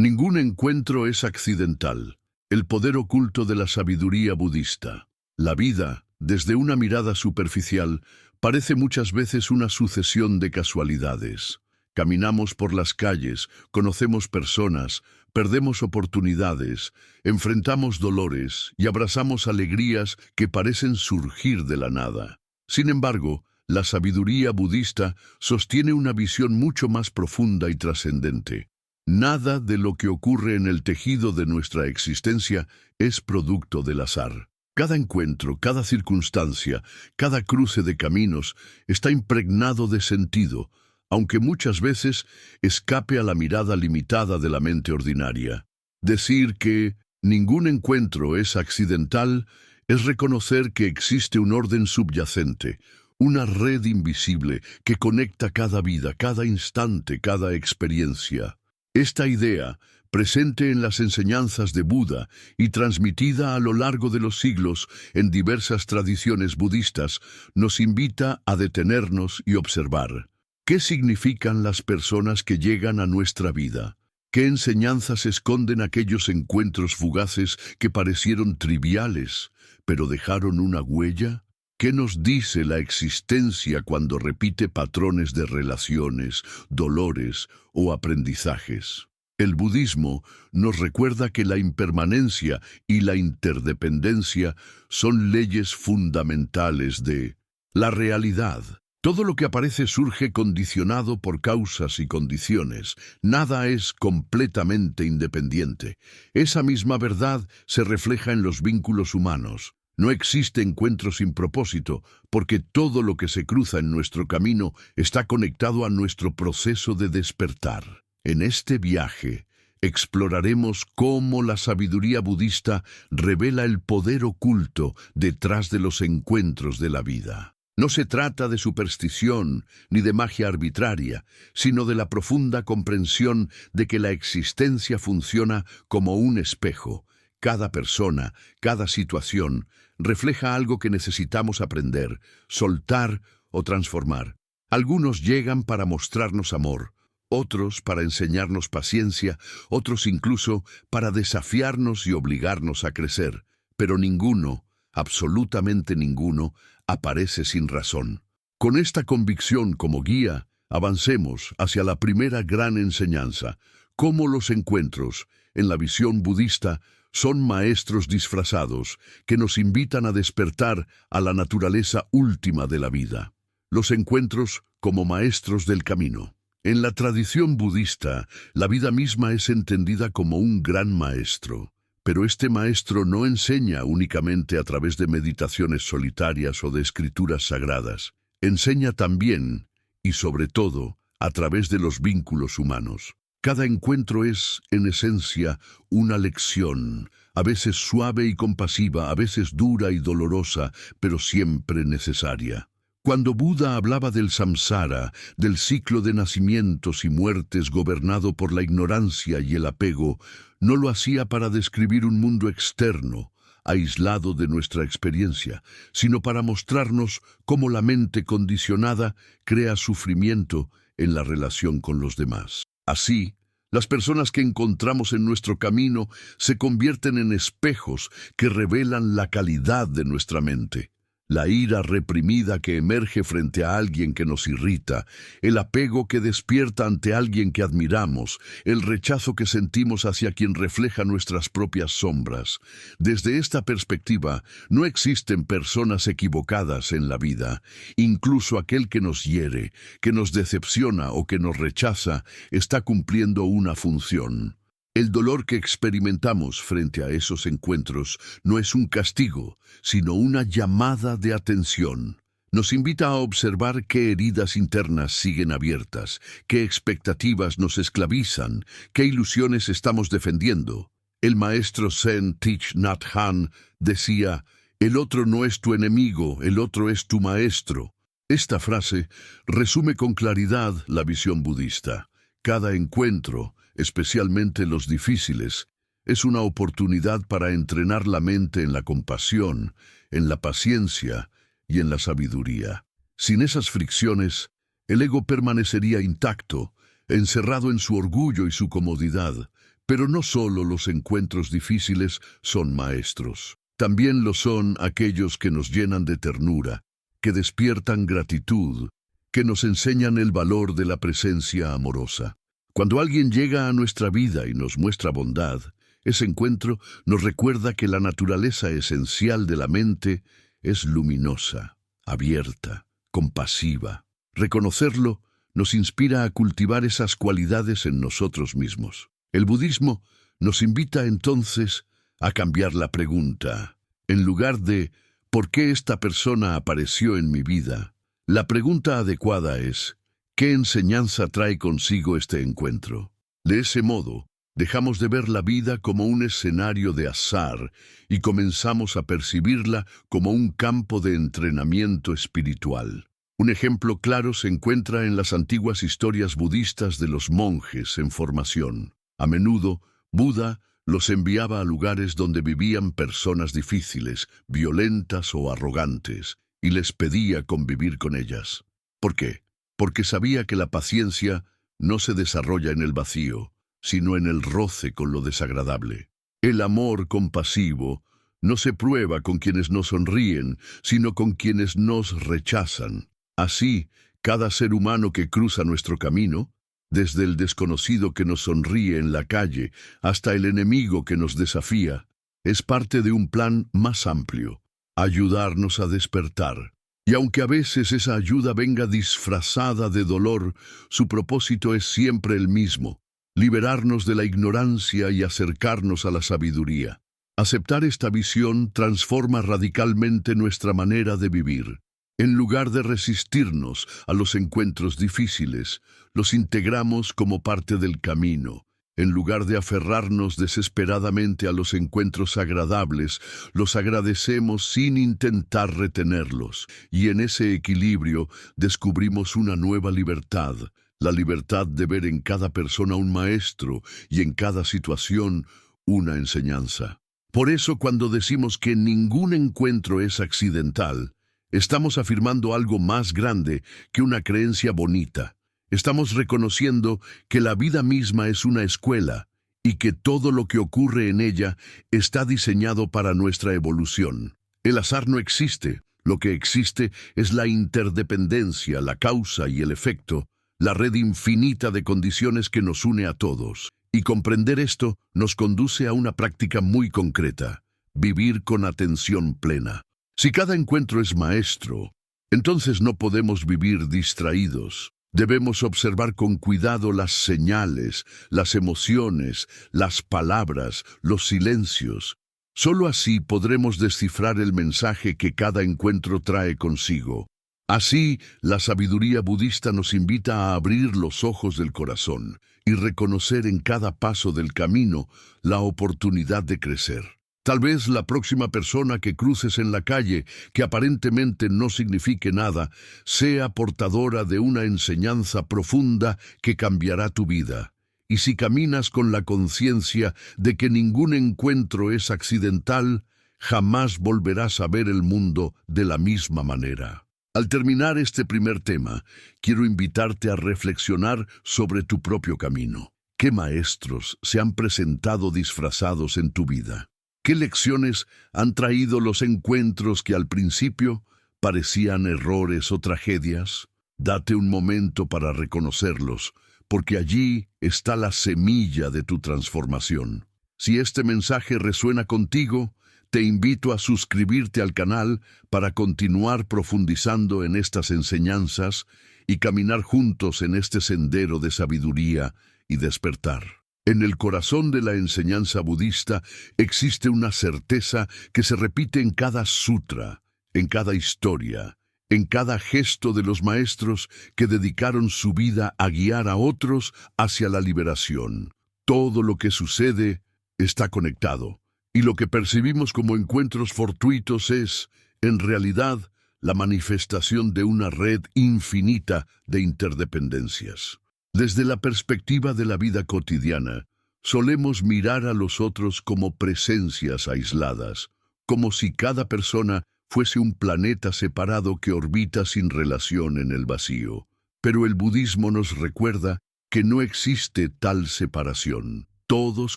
Ningún encuentro es accidental. El poder oculto de la sabiduría budista. La vida, desde una mirada superficial, parece muchas veces una sucesión de casualidades. Caminamos por las calles, conocemos personas, perdemos oportunidades, enfrentamos dolores y abrazamos alegrías que parecen surgir de la nada. Sin embargo, la sabiduría budista sostiene una visión mucho más profunda y trascendente. Nada de lo que ocurre en el tejido de nuestra existencia es producto del azar. Cada encuentro, cada circunstancia, cada cruce de caminos está impregnado de sentido, aunque muchas veces escape a la mirada limitada de la mente ordinaria. Decir que ningún encuentro es accidental es reconocer que existe un orden subyacente, una red invisible que conecta cada vida, cada instante, cada experiencia. Esta idea, presente en las enseñanzas de Buda y transmitida a lo largo de los siglos en diversas tradiciones budistas, nos invita a detenernos y observar. ¿Qué significan las personas que llegan a nuestra vida? ¿Qué enseñanzas esconden aquellos encuentros fugaces que parecieron triviales, pero dejaron una huella? ¿Qué nos dice la existencia cuando repite patrones de relaciones, dolores o aprendizajes? El budismo nos recuerda que la impermanencia y la interdependencia son leyes fundamentales de la realidad. Todo lo que aparece surge condicionado por causas y condiciones. Nada es completamente independiente. Esa misma verdad se refleja en los vínculos humanos. No existe encuentro sin propósito, porque todo lo que se cruza en nuestro camino está conectado a nuestro proceso de despertar. En este viaje, exploraremos cómo la sabiduría budista revela el poder oculto detrás de los encuentros de la vida. No se trata de superstición ni de magia arbitraria, sino de la profunda comprensión de que la existencia funciona como un espejo. Cada persona, cada situación, refleja algo que necesitamos aprender, soltar o transformar. Algunos llegan para mostrarnos amor, otros para enseñarnos paciencia, otros incluso para desafiarnos y obligarnos a crecer. Pero ninguno, absolutamente ninguno, aparece sin razón. Con esta convicción como guía, avancemos hacia la primera gran enseñanza: cómo los encuentros, en la visión budista, son maestros disfrazados que nos invitan a despertar a la naturaleza última de la vida. Los encuentros como maestros del camino. En la tradición budista, la vida misma es entendida como un gran maestro. Pero este maestro no enseña únicamente a través de meditaciones solitarias o de escrituras sagradas. Enseña también, y sobre todo, a través de los vínculos humanos. Cada encuentro es, en esencia, una lección, a veces suave y compasiva, a veces dura y dolorosa, pero siempre necesaria. Cuando Buda hablaba del samsara, del ciclo de nacimientos y muertes gobernado por la ignorancia y el apego, no lo hacía para describir un mundo externo, aislado de nuestra experiencia, sino para mostrarnos cómo la mente condicionada crea sufrimiento en la relación con los demás. Así, las personas que encontramos en nuestro camino se convierten en espejos que revelan la calidad de nuestra mente. La ira reprimida que emerge frente a alguien que nos irrita, el apego que despierta ante alguien que admiramos, el rechazo que sentimos hacia quien refleja nuestras propias sombras. Desde esta perspectiva, no existen personas equivocadas en la vida. Incluso aquel que nos hiere, que nos decepciona o que nos rechaza, está cumpliendo una función. El dolor que experimentamos frente a esos encuentros no es un castigo, sino una llamada de atención. Nos invita a observar qué heridas internas siguen abiertas, qué expectativas nos esclavizan, qué ilusiones estamos defendiendo. El maestro Zen Thich Nhat Hanh decía: «El otro no es tu enemigo, el otro es tu maestro». Esta frase resume con claridad la visión budista. Cada encuentro, especialmente los difíciles, es una oportunidad para entrenar la mente en la compasión, en la paciencia y en la sabiduría. Sin esas fricciones, el ego permanecería intacto, encerrado en su orgullo y su comodidad, Pero no solo los encuentros difíciles son maestros. También lo son aquellos que nos llenan de ternura, que despiertan gratitud, que nos enseñan el valor de la presencia amorosa. Cuando alguien llega a nuestra vida y nos muestra bondad, ese encuentro nos recuerda que la naturaleza esencial de la mente es luminosa, abierta, compasiva. Reconocerlo nos inspira a cultivar esas cualidades en nosotros mismos. El budismo nos invita entonces a cambiar la pregunta. En lugar de ¿por qué esta persona apareció en mi vida?, la pregunta adecuada es ¿qué enseñanza trae consigo este encuentro? De ese modo, dejamos de ver la vida como un escenario de azar y comenzamos a percibirla como un campo de entrenamiento espiritual. Un ejemplo claro se encuentra en las antiguas historias budistas de los monjes en formación. A menudo, Buda los enviaba a lugares donde vivían personas difíciles, violentas o arrogantes, y les pedía convivir con ellas. ¿Por qué? Porque sabía que la paciencia no se desarrolla en el vacío, sino en el roce con lo desagradable. El amor compasivo no se prueba con quienes nos sonríen, sino con quienes nos rechazan. Así, cada ser humano que cruza nuestro camino, desde el desconocido que nos sonríe en la calle hasta el enemigo que nos desafía, es parte de un plan más amplio: ayudarnos a despertar. Y aunque a veces esa ayuda venga disfrazada de dolor, su propósito es siempre el mismo: liberarnos de la ignorancia y acercarnos a la sabiduría. Aceptar esta visión transforma radicalmente nuestra manera de vivir. En lugar de resistirnos a los encuentros difíciles, los integramos como parte del camino. En lugar de aferrarnos desesperadamente a los encuentros agradables, los agradecemos sin intentar retenerlos. Y en ese equilibrio descubrimos una nueva libertad, la libertad de ver en cada persona un maestro y en cada situación una enseñanza. Por eso, cuando decimos que ningún encuentro es accidental, estamos afirmando algo más grande que una creencia bonita. Estamos reconociendo que la vida misma es una escuela y que todo lo que ocurre en ella está diseñado para nuestra evolución. El azar no existe. Lo que existe es la interdependencia, la causa y el efecto, la red infinita de condiciones que nos une a todos. Y comprender esto nos conduce a una práctica muy concreta: vivir con atención plena. Si cada encuentro es maestro, entonces no podemos vivir distraídos. Debemos observar con cuidado las señales, las emociones, las palabras, los silencios. Solo así podremos descifrar el mensaje que cada encuentro trae consigo. Así, la sabiduría budista nos invita a abrir los ojos del corazón y reconocer en cada paso del camino la oportunidad de crecer. Tal vez la próxima persona que cruces en la calle, que aparentemente no signifique nada, sea portadora de una enseñanza profunda que cambiará tu vida. Y si caminas con la conciencia de que ningún encuentro es accidental, jamás volverás a ver el mundo de la misma manera. Al terminar este primer tema, quiero invitarte a reflexionar sobre tu propio camino. ¿Qué maestros se han presentado disfrazados en tu vida? ¿Qué lecciones han traído los encuentros que al principio parecían errores o tragedias? Date un momento para reconocerlos, porque allí está la semilla de tu transformación. Si este mensaje resuena contigo, te invito a suscribirte al canal para continuar profundizando en estas enseñanzas y caminar juntos en este sendero de sabiduría y despertar. En el corazón de la enseñanza budista existe una certeza que se repite en cada sutra, en cada historia, en cada gesto de los maestros que dedicaron su vida a guiar a otros hacia la liberación. Todo lo que sucede está conectado, y lo que percibimos como encuentros fortuitos es, en realidad, la manifestación de una red infinita de interdependencias. Desde la perspectiva de la vida cotidiana, solemos mirar a los otros como presencias aisladas, como si cada persona fuese un planeta separado que orbita sin relación en el vacío. Pero el budismo nos recuerda que no existe tal separación. Todos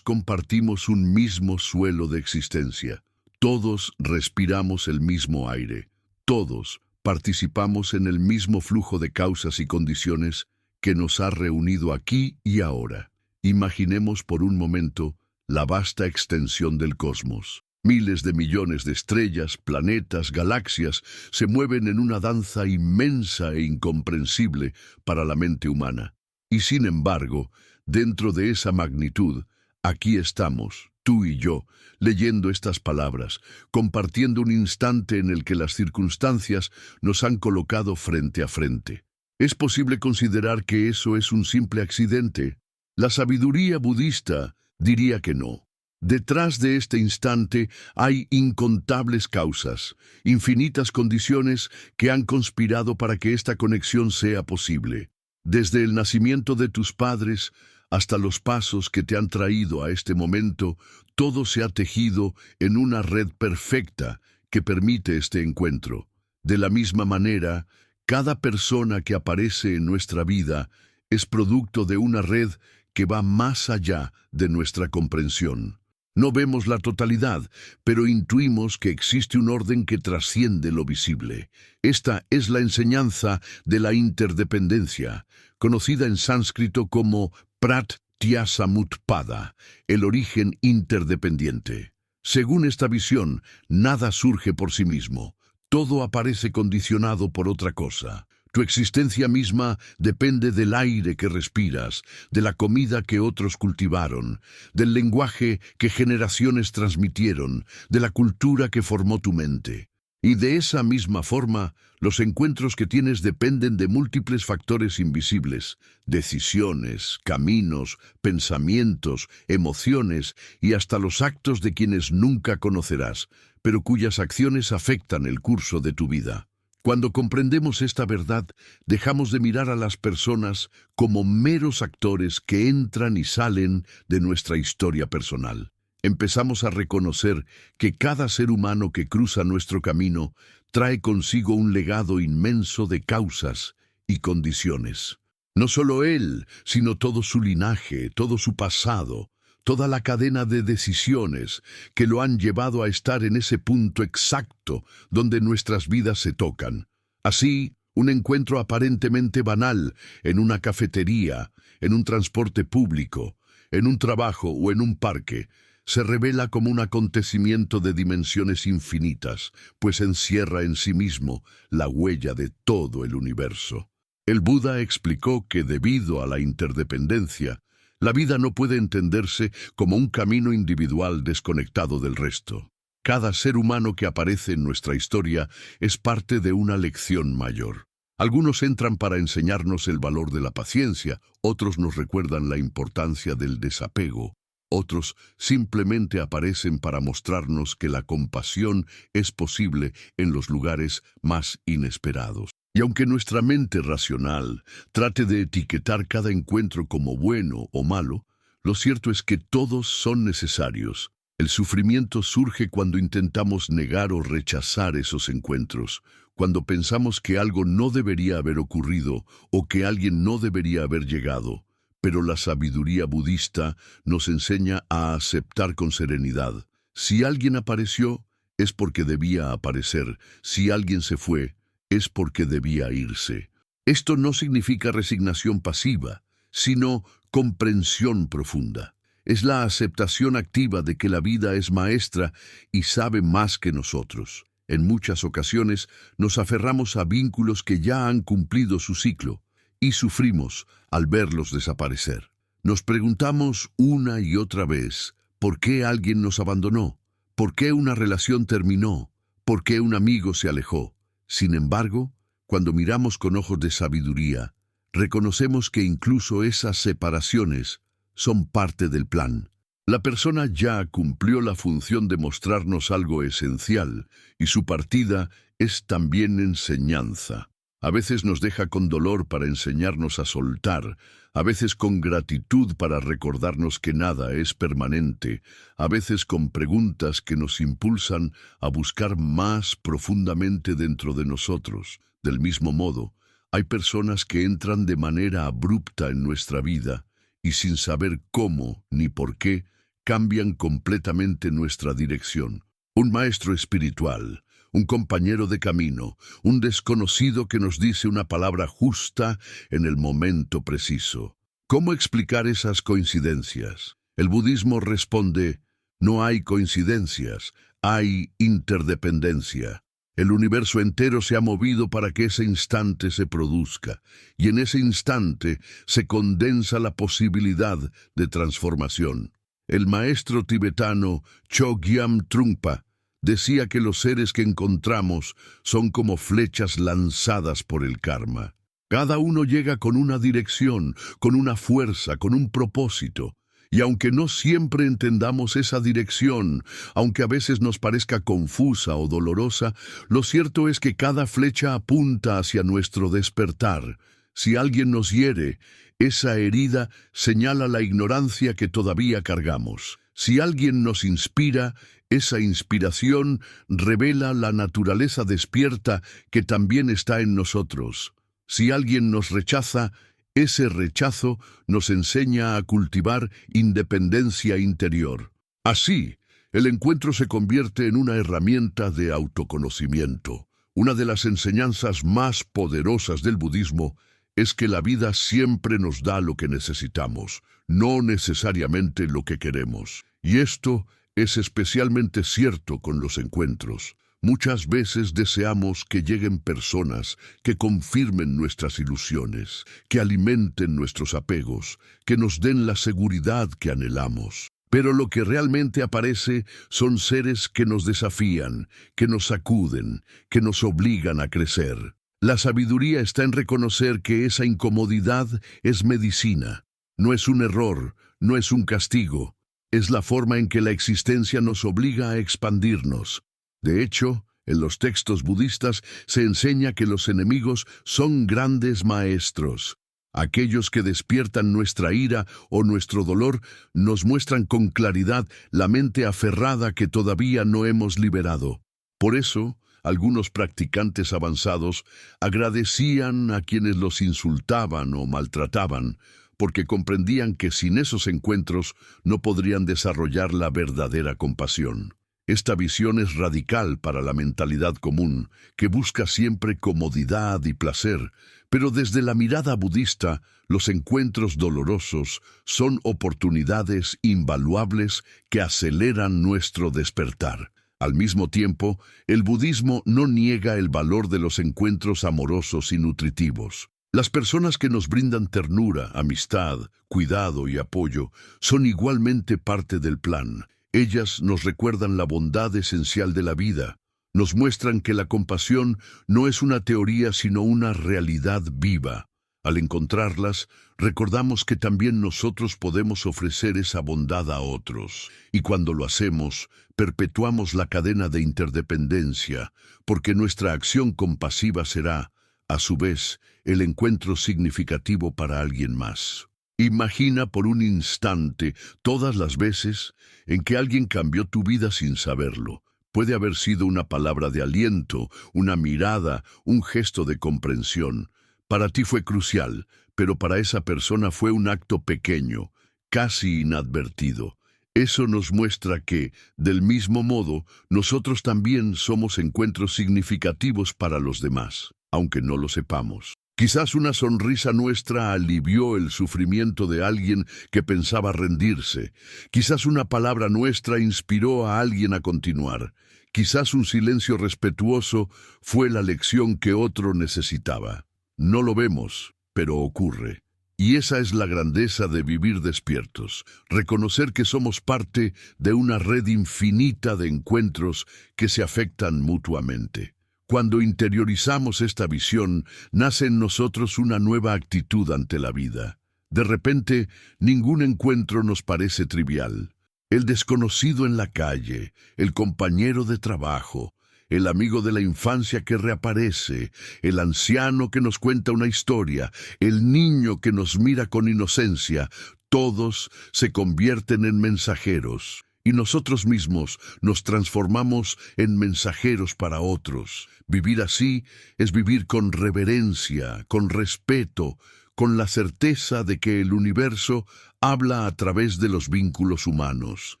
compartimos un mismo suelo de existencia. Todos respiramos el mismo aire. Todos participamos en el mismo flujo de causas y condiciones que nos ha reunido aquí y ahora. Imaginemos por un momento la vasta extensión del cosmos. Miles de millones de estrellas, planetas, galaxias se mueven en una danza inmensa e incomprensible para la mente humana. Y sin embargo, dentro de esa magnitud, aquí estamos, tú y yo, leyendo estas palabras, compartiendo un instante en el que las circunstancias nos han colocado frente a frente. ¿Es posible considerar que eso es un simple accidente? La sabiduría budista diría que no. Detrás de este instante hay incontables causas, infinitas condiciones que han conspirado para que esta conexión sea posible. Desde el nacimiento de tus padres hasta los pasos que te han traído a este momento, todo se ha tejido en una red perfecta que permite este encuentro. De la misma manera, cada persona que aparece en nuestra vida es producto de una red que va más allá de nuestra comprensión. No vemos la totalidad, pero intuimos que existe un orden que trasciende lo visible. Esta es la enseñanza de la interdependencia, conocida en sánscrito como Pratyasamutpada, el origen interdependiente. Según esta visión, nada surge por sí mismo. Todo aparece condicionado por otra cosa. Tu existencia misma depende del aire que respiras, de la comida que otros cultivaron, del lenguaje que generaciones transmitieron, de la cultura que formó tu mente. Y de esa misma forma, los encuentros que tienes dependen de múltiples factores invisibles, decisiones, caminos, pensamientos, emociones y hasta los actos de quienes nunca conocerás, pero cuyas acciones afectan el curso de tu vida. Cuando comprendemos esta verdad, dejamos de mirar a las personas como meros actores que entran y salen de nuestra historia personal. Empezamos a reconocer que cada ser humano que cruza nuestro camino trae consigo un legado inmenso de causas y condiciones. No solo él, sino todo su linaje, todo su pasado, toda la cadena de decisiones que lo han llevado a estar en ese punto exacto donde nuestras vidas se tocan. Así, un encuentro aparentemente banal en una cafetería, en un transporte público, en un trabajo o en un parque, se revela como un acontecimiento de dimensiones infinitas, pues encierra en sí mismo la huella de todo el universo. El Buda explicó que debido a la interdependencia, la vida no puede entenderse como un camino individual desconectado del resto. Cada ser humano que aparece en nuestra historia es parte de una lección mayor. Algunos entran para enseñarnos el valor de la paciencia, otros nos recuerdan la importancia del desapego, otros simplemente aparecen para mostrarnos que la compasión es posible en los lugares más inesperados. Y aunque nuestra mente racional trate de etiquetar cada encuentro como bueno o malo, lo cierto es que todos son necesarios. El sufrimiento surge cuando intentamos negar o rechazar esos encuentros, cuando pensamos que algo no debería haber ocurrido o que alguien no debería haber llegado. Pero la sabiduría budista nos enseña a aceptar con serenidad. Si alguien apareció, es porque debía aparecer. Si alguien se fue, es porque debía irse. Esto no significa resignación pasiva, sino comprensión profunda. Es la aceptación activa de que la vida es maestra y sabe más que nosotros. En muchas ocasiones nos aferramos a vínculos que ya han cumplido su ciclo y sufrimos al verlos desaparecer. Nos preguntamos una y otra vez, ¿por qué alguien nos abandonó? ¿Por qué una relación terminó? ¿Por qué un amigo se alejó? Sin embargo, cuando miramos con ojos de sabiduría, reconocemos que incluso esas separaciones son parte del plan. La persona ya cumplió la función de mostrarnos algo esencial, y su partida es también enseñanza. A veces nos deja con dolor para enseñarnos a soltar, a veces con gratitud para recordarnos que nada es permanente, a veces con preguntas que nos impulsan a buscar más profundamente dentro de nosotros. Del mismo modo, hay personas que entran de manera abrupta en nuestra vida y sin saber cómo ni por qué, cambian completamente nuestra dirección. Un maestro espiritual, un compañero de camino, un desconocido que nos dice una palabra justa en el momento preciso. ¿Cómo explicar esas coincidencias? El budismo responde: no hay coincidencias, hay interdependencia. El universo entero se ha movido para que ese instante se produzca, y en ese instante se condensa la posibilidad de transformación. El maestro tibetano Chogyam Trungpa decía que los seres que encontramos son como flechas lanzadas por el karma. Cada uno llega con una dirección, con una fuerza, con un propósito. Y aunque no siempre entendamos esa dirección, aunque a veces nos parezca confusa o dolorosa, lo cierto es que cada flecha apunta hacia nuestro despertar. Si alguien nos hiere, esa herida señala la ignorancia que todavía cargamos. Si alguien nos inspira, esa inspiración revela la naturaleza despierta que también está en nosotros. Si alguien nos rechaza, ese rechazo nos enseña a cultivar independencia interior. Así, el encuentro se convierte en una herramienta de autoconocimiento. Una de las enseñanzas más poderosas del budismo es que la vida siempre nos da lo que necesitamos, no necesariamente lo que queremos. Y esto es especialmente cierto con los encuentros. Muchas veces deseamos que lleguen personas que confirmen nuestras ilusiones, que alimenten nuestros apegos, que nos den la seguridad que anhelamos. Pero lo que realmente aparece son seres que nos desafían, que nos sacuden, que nos obligan a crecer. La sabiduría está en reconocer que esa incomodidad es medicina. No es un error, no es un castigo. Es la forma en que la existencia nos obliga a expandirnos. De hecho, en los textos budistas se enseña que los enemigos son grandes maestros. Aquellos que despiertan nuestra ira o nuestro dolor nos muestran con claridad la mente aferrada que todavía no hemos liberado. Por eso, algunos practicantes avanzados agradecían a quienes los insultaban o maltrataban, porque comprendían que sin esos encuentros no podrían desarrollar la verdadera compasión. Esta visión es radical para la mentalidad común, que busca siempre comodidad y placer, pero desde la mirada budista, los encuentros dolorosos son oportunidades invaluables que aceleran nuestro despertar. Al mismo tiempo, el budismo no niega el valor de los encuentros amorosos y nutritivos. Las personas que nos brindan ternura, amistad, cuidado y apoyo son igualmente parte del plan. Ellas nos recuerdan la bondad esencial de la vida, nos muestran que la compasión no es una teoría sino una realidad viva. Al encontrarlas, recordamos que también nosotros podemos ofrecer esa bondad a otros. Y cuando lo hacemos, perpetuamos la cadena de interdependencia, porque nuestra acción compasiva será, a su vez, el encuentro significativo para alguien más. Imagina por un instante todas las veces en que alguien cambió tu vida sin saberlo. Puede haber sido una palabra de aliento, una mirada, un gesto de comprensión. Para ti fue crucial, pero para esa persona fue un acto pequeño, casi inadvertido. Eso nos muestra que, del mismo modo, nosotros también somos encuentros significativos para los demás, aunque no lo sepamos. Quizás una sonrisa nuestra alivió el sufrimiento de alguien que pensaba rendirse. Quizás una palabra nuestra inspiró a alguien a continuar. Quizás un silencio respetuoso fue la lección que otro necesitaba. No lo vemos, pero ocurre. Y esa es la grandeza de vivir despiertos, reconocer que somos parte de una red infinita de encuentros que se afectan mutuamente. Cuando interiorizamos esta visión, nace en nosotros una nueva actitud ante la vida. De repente, ningún encuentro nos parece trivial. El desconocido en la calle, el compañero de trabajo, el amigo de la infancia que reaparece, el anciano que nos cuenta una historia, el niño que nos mira con inocencia, todos se convierten en mensajeros. Y nosotros mismos nos transformamos en mensajeros para otros. Vivir así es vivir con reverencia, con respeto, con la certeza de que el universo habla a través de los vínculos humanos.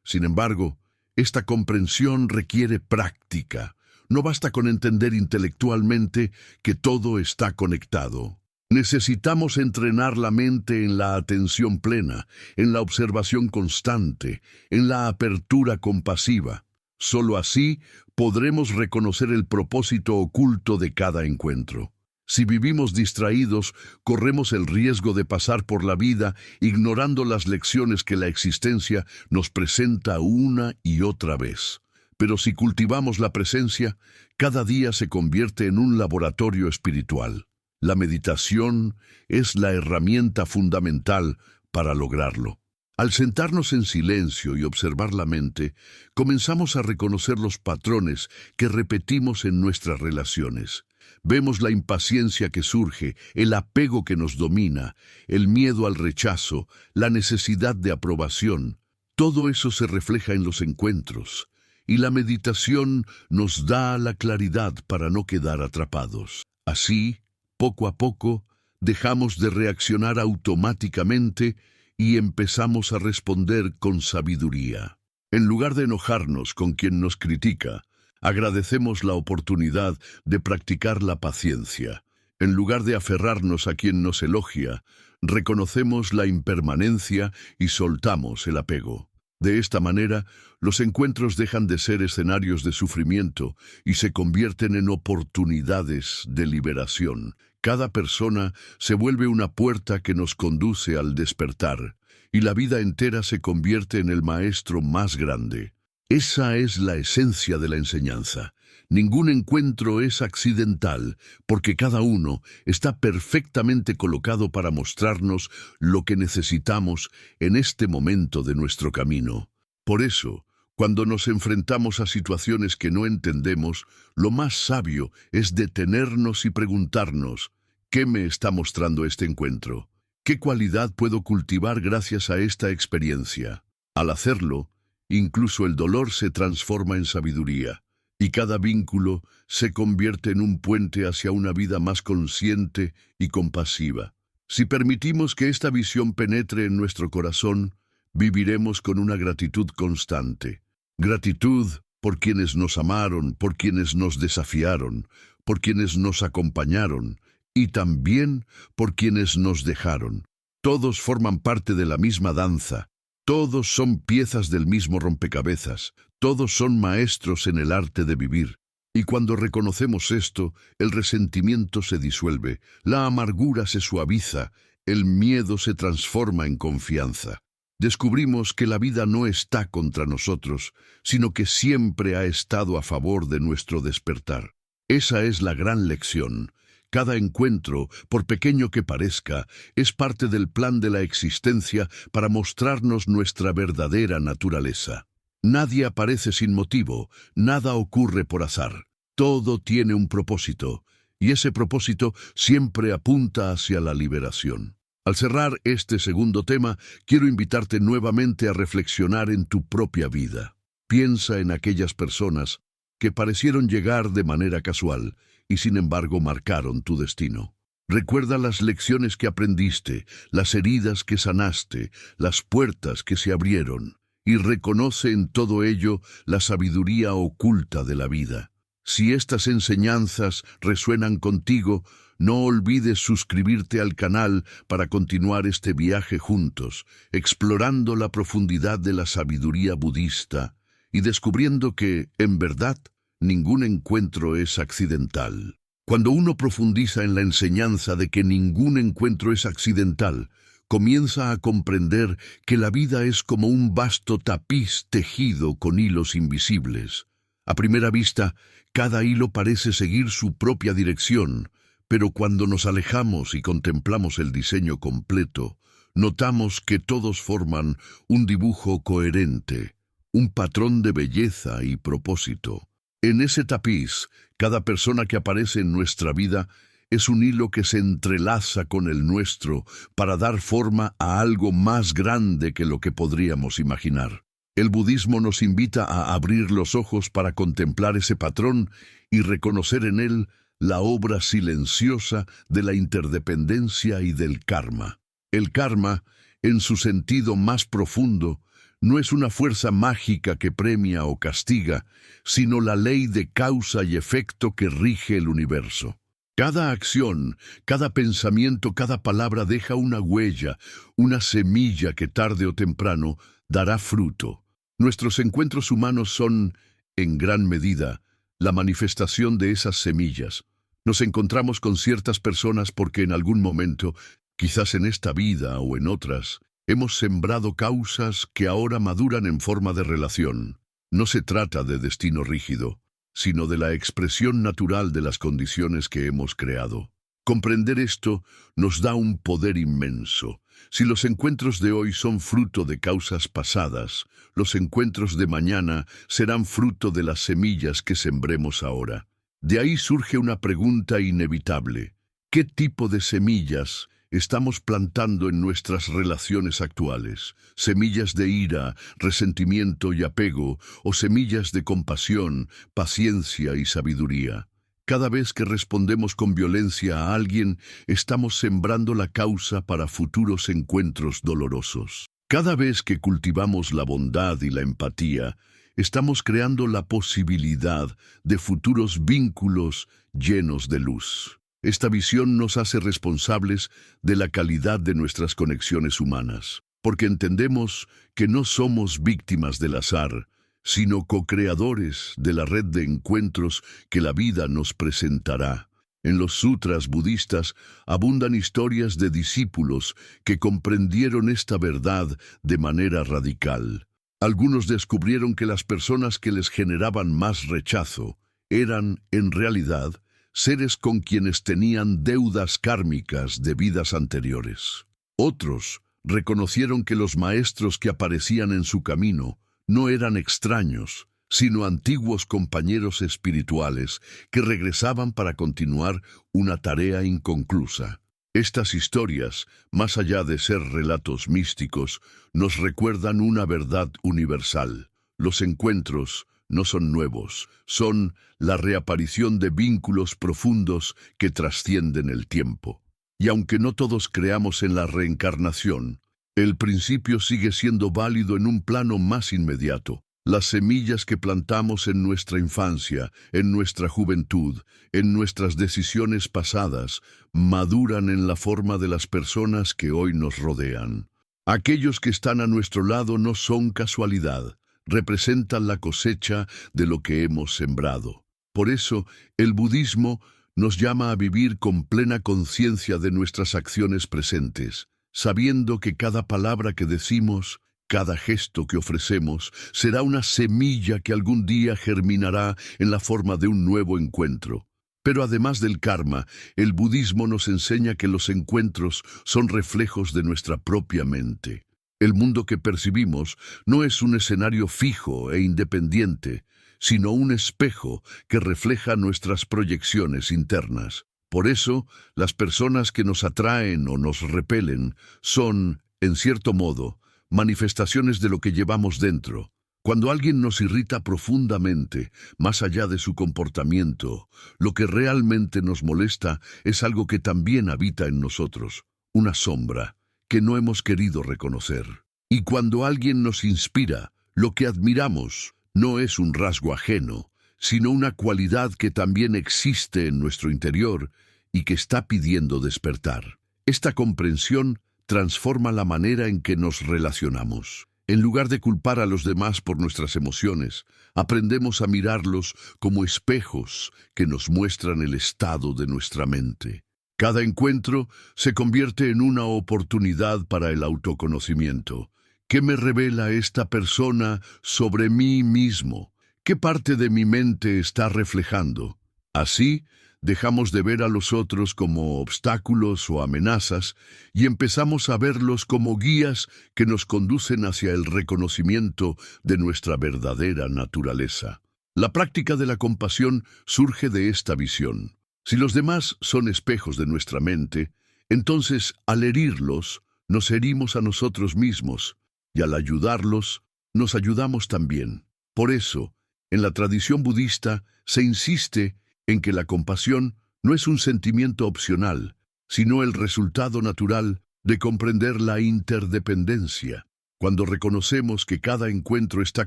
Sin embargo, esta comprensión requiere práctica. No basta con entender intelectualmente que todo está conectado. Necesitamos entrenar la mente en la atención plena, en la observación constante, en la apertura compasiva. Solo así podremos reconocer el propósito oculto de cada encuentro. Si vivimos distraídos, corremos el riesgo de pasar por la vida ignorando las lecciones que la existencia nos presenta una y otra vez. Pero si cultivamos la presencia, cada día se convierte en un laboratorio espiritual. La meditación es la herramienta fundamental para lograrlo. Al sentarnos en silencio y observar la mente, comenzamos a reconocer los patrones que repetimos en nuestras relaciones. Vemos la impaciencia que surge, el apego que nos domina, el miedo al rechazo, la necesidad de aprobación. Todo eso se refleja en los encuentros, y la meditación nos da la claridad para no quedar atrapados. Así, poco a poco, dejamos de reaccionar automáticamente y empezamos a responder con sabiduría. En lugar de enojarnos con quien nos critica, agradecemos la oportunidad de practicar la paciencia. En lugar de aferrarnos a quien nos elogia, reconocemos la impermanencia y soltamos el apego. De esta manera, los encuentros dejan de ser escenarios de sufrimiento y se convierten en oportunidades de liberación. Cada persona se vuelve una puerta que nos conduce al despertar, y la vida entera se convierte en el maestro más grande. Esa es la esencia de la enseñanza. Ningún encuentro es accidental, porque cada uno está perfectamente colocado para mostrarnos lo que necesitamos en este momento de nuestro camino. Por eso, cuando nos enfrentamos a situaciones que no entendemos, lo más sabio es detenernos y preguntarnos, ¿qué me está mostrando este encuentro? ¿Qué cualidad puedo cultivar gracias a esta experiencia? Al hacerlo, incluso el dolor se transforma en sabiduría, y cada vínculo se convierte en un puente hacia una vida más consciente y compasiva. Si permitimos que esta visión penetre en nuestro corazón, viviremos con una gratitud constante. Gratitud por quienes nos amaron, por quienes nos desafiaron, por quienes nos acompañaron, y también por quienes nos dejaron. Todos forman parte de la misma danza. Todos son piezas del mismo rompecabezas, todos son maestros en el arte de vivir. Y cuando reconocemos esto, el resentimiento se disuelve, la amargura se suaviza, el miedo se transforma en confianza. Descubrimos que la vida no está contra nosotros, sino que siempre ha estado a favor de nuestro despertar. Esa es la gran lección. Cada encuentro, por pequeño que parezca, es parte del plan de la existencia para mostrarnos nuestra verdadera naturaleza. Nadie aparece sin motivo, nada ocurre por azar. Todo tiene un propósito, y ese propósito siempre apunta hacia la liberación. Al cerrar este segundo tema, quiero invitarte nuevamente a reflexionar en tu propia vida. Piensa en aquellas personas que parecieron llegar de manera casual, y sin embargo marcaron tu destino. Recuerda las lecciones que aprendiste, las heridas que sanaste, las puertas que se abrieron, y reconoce en todo ello la sabiduría oculta de la vida. Si estas enseñanzas resuenan contigo, no olvides suscribirte al canal para continuar este viaje juntos, explorando la profundidad de la sabiduría budista y descubriendo que, en verdad, ningún encuentro es accidental. Cuando uno profundiza en la enseñanza de que ningún encuentro es accidental, comienza a comprender que la vida es como un vasto tapiz tejido con hilos invisibles. A primera vista, cada hilo parece seguir su propia dirección, pero cuando nos alejamos y contemplamos el diseño completo, notamos que todos forman un dibujo coherente, un patrón de belleza y propósito. En ese tapiz, cada persona que aparece en nuestra vida es un hilo que se entrelaza con el nuestro para dar forma a algo más grande que lo que podríamos imaginar. El budismo nos invita a abrir los ojos para contemplar ese patrón y reconocer en él la obra silenciosa de la interdependencia y del karma. El karma, en su sentido más profundo, no es una fuerza mágica que premia o castiga, sino la ley de causa y efecto que rige el universo. Cada acción, cada pensamiento, cada palabra deja una huella, una semilla que tarde o temprano dará fruto. Nuestros encuentros humanos son, en gran medida, la manifestación de esas semillas. Nos encontramos con ciertas personas porque en algún momento, quizás en esta vida o en otras, hemos sembrado causas que ahora maduran en forma de relación. No se trata de destino rígido, sino de la expresión natural de las condiciones que hemos creado. Comprender esto nos da un poder inmenso. Si los encuentros de hoy son fruto de causas pasadas, los encuentros de mañana serán fruto de las semillas que sembremos ahora. De ahí surge una pregunta inevitable. ¿Qué tipo de semillas estamos plantando en nuestras relaciones actuales? ¿Semillas de ira, resentimiento y apego, o semillas de compasión, paciencia y sabiduría? Cada vez que respondemos con violencia a alguien, estamos sembrando la causa para futuros encuentros dolorosos. Cada vez que cultivamos la bondad y la empatía, estamos creando la posibilidad de futuros vínculos llenos de luz. Esta visión nos hace responsables de la calidad de nuestras conexiones humanas, porque entendemos que no somos víctimas del azar, sino co-creadores de la red de encuentros que la vida nos presentará. En los sutras budistas abundan historias de discípulos que comprendieron esta verdad de manera radical. Algunos descubrieron que las personas que les generaban más rechazo eran, en realidad, seres con quienes tenían deudas kármicas de vidas anteriores. Otros reconocieron que los maestros que aparecían en su camino no eran extraños, sino antiguos compañeros espirituales que regresaban para continuar una tarea inconclusa. Estas historias, más allá de ser relatos místicos, nos recuerdan una verdad universal. Los encuentros no son nuevos, son la reaparición de vínculos profundos que trascienden el tiempo. Y aunque no todos creamos en la reencarnación, el principio sigue siendo válido en un plano más inmediato. Las semillas que plantamos en nuestra infancia, en nuestra juventud, en nuestras decisiones pasadas, maduran en la forma de las personas que hoy nos rodean. Aquellos que están a nuestro lado no son casualidad, representan la cosecha de lo que hemos sembrado. Por eso, el budismo nos llama a vivir con plena conciencia de nuestras acciones presentes, sabiendo que cada palabra que decimos, cada gesto que ofrecemos, será una semilla que algún día germinará en la forma de un nuevo encuentro. Pero además del karma, el budismo nos enseña que los encuentros son reflejos de nuestra propia mente. El mundo que percibimos no es un escenario fijo e independiente, sino un espejo que refleja nuestras proyecciones internas. Por eso, las personas que nos atraen o nos repelen son, en cierto modo, manifestaciones de lo que llevamos dentro. Cuando alguien nos irrita profundamente, más allá de su comportamiento, lo que realmente nos molesta es algo que también habita en nosotros, una sombra que no hemos querido reconocer. Y cuando alguien nos inspira, lo que admiramos no es un rasgo ajeno, sino una cualidad que también existe en nuestro interior y que está pidiendo despertar. Esta comprensión transforma la manera en que nos relacionamos. En lugar de culpar a los demás por nuestras emociones, aprendemos a mirarlos como espejos que nos muestran el estado de nuestra mente. Cada encuentro se convierte en una oportunidad para el autoconocimiento. ¿Qué me revela esta persona sobre mí mismo? ¿Qué parte de mi mente está reflejando? Así, dejamos de ver a los otros como obstáculos o amenazas y empezamos a verlos como guías que nos conducen hacia el reconocimiento de nuestra verdadera naturaleza. La práctica de la compasión surge de esta visión. Si los demás son espejos de nuestra mente, entonces al herirlos, nos herimos a nosotros mismos, y al ayudarlos, nos ayudamos también. Por eso, en la tradición budista se insiste en que la compasión no es un sentimiento opcional, sino el resultado natural de comprender la interdependencia. Cuando reconocemos que cada encuentro está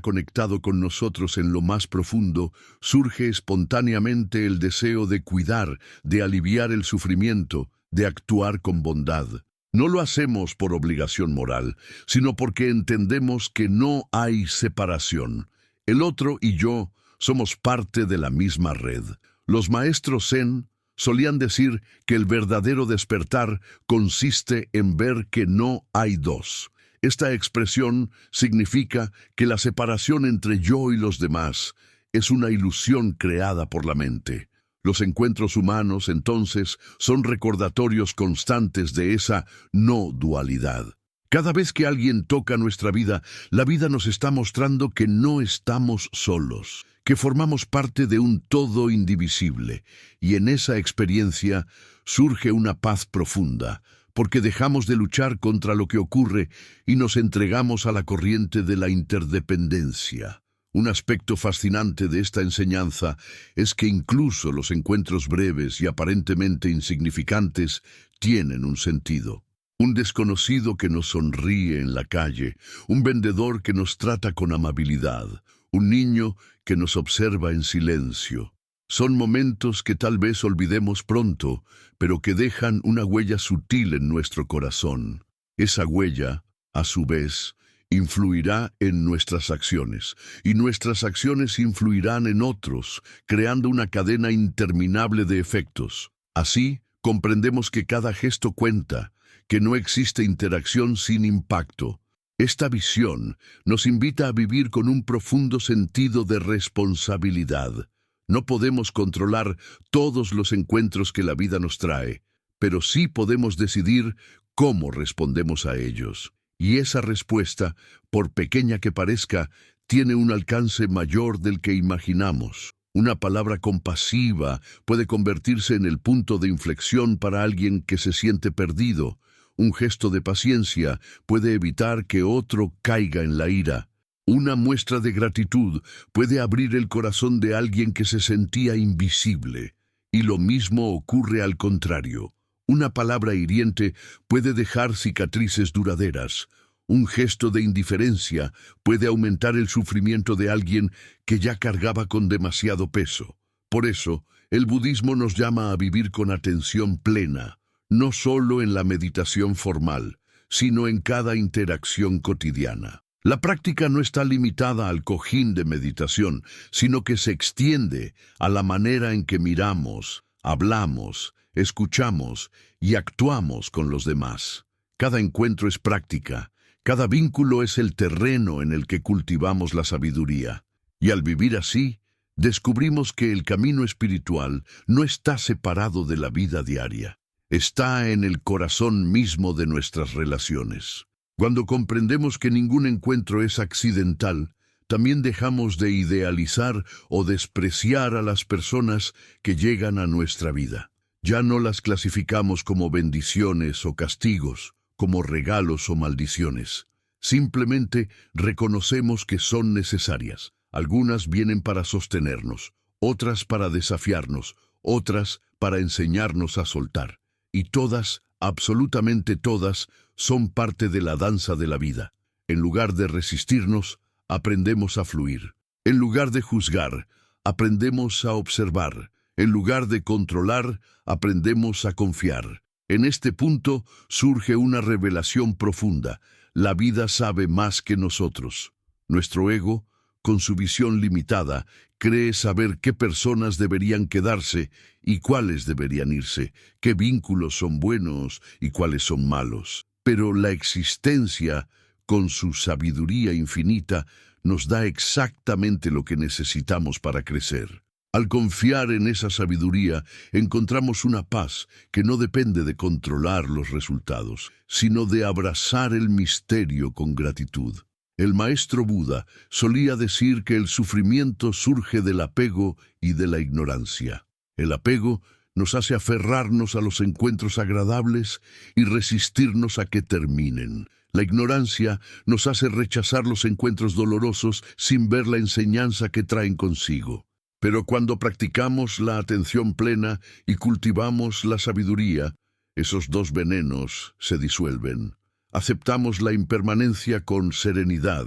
conectado con nosotros en lo más profundo, surge espontáneamente el deseo de cuidar, de aliviar el sufrimiento, de actuar con bondad. No lo hacemos por obligación moral, sino porque entendemos que no hay separación. El otro y yo somos parte de la misma red. Los maestros Zen solían decir que el verdadero despertar consiste en ver que no hay dos. Esta expresión significa que la separación entre yo y los demás es una ilusión creada por la mente. Los encuentros humanos, entonces, son recordatorios constantes de esa no dualidad. Cada vez que alguien toca nuestra vida, la vida nos está mostrando que no estamos solos, que formamos parte de un todo indivisible, y en esa experiencia surge una paz profunda, porque dejamos de luchar contra lo que ocurre y nos entregamos a la corriente de la interdependencia. Un aspecto fascinante de esta enseñanza es que incluso los encuentros breves y aparentemente insignificantes tienen un sentido. Un desconocido que nos sonríe en la calle, un vendedor que nos trata con amabilidad, un niño que nos observa en silencio. Son momentos que tal vez olvidemos pronto, pero que dejan una huella sutil en nuestro corazón. Esa huella, a su vez, influirá en nuestras acciones, y nuestras acciones influirán en otros, creando una cadena interminable de efectos. Así, comprendemos que cada gesto cuenta, que no existe interacción sin impacto. Esta visión nos invita a vivir con un profundo sentido de responsabilidad. No podemos controlar todos los encuentros que la vida nos trae, pero sí podemos decidir cómo respondemos a ellos. Y esa respuesta, por pequeña que parezca, tiene un alcance mayor del que imaginamos. Una palabra compasiva puede convertirse en el punto de inflexión para alguien que se siente perdido. Un gesto de paciencia puede evitar que otro caiga en la ira. Una muestra de gratitud puede abrir el corazón de alguien que se sentía invisible. Y lo mismo ocurre al contrario. Una palabra hiriente puede dejar cicatrices duraderas. Un gesto de indiferencia puede aumentar el sufrimiento de alguien que ya cargaba con demasiado peso. Por eso, el budismo nos llama a vivir con atención plena, no solo en la meditación formal, sino en cada interacción cotidiana. La práctica no está limitada al cojín de meditación, sino que se extiende a la manera en que miramos, hablamos, escuchamos y actuamos con los demás. Cada encuentro es práctica, cada vínculo es el terreno en el que cultivamos la sabiduría. Y al vivir así, descubrimos que el camino espiritual no está separado de la vida diaria. Está en el corazón mismo de nuestras relaciones. Cuando comprendemos que ningún encuentro es accidental, también dejamos de idealizar o despreciar a las personas que llegan a nuestra vida. Ya no las clasificamos como bendiciones o castigos, como regalos o maldiciones. Simplemente reconocemos que son necesarias. Algunas vienen para sostenernos, otras para desafiarnos, otras para enseñarnos a soltar. Y todas, absolutamente todas, son parte de la danza de la vida. En lugar de resistirnos, aprendemos a fluir. En lugar de juzgar, aprendemos a observar. En lugar de controlar, aprendemos a confiar. En este punto surge una revelación profunda. La vida sabe más que nosotros. Nuestro ego, con su visión limitada, cree saber qué personas deberían quedarse y cuáles deberían irse, qué vínculos son buenos y cuáles son malos. Pero la existencia, con su sabiduría infinita, nos da exactamente lo que necesitamos para crecer. Al confiar en esa sabiduría, encontramos una paz que no depende de controlar los resultados, sino de abrazar el misterio con gratitud. El maestro Buda solía decir que el sufrimiento surge del apego y de la ignorancia. El apego nos hace aferrarnos a los encuentros agradables y resistirnos a que terminen. La ignorancia nos hace rechazar los encuentros dolorosos sin ver la enseñanza que traen consigo. Pero cuando practicamos la atención plena y cultivamos la sabiduría, esos dos venenos se disuelven. Aceptamos la impermanencia con serenidad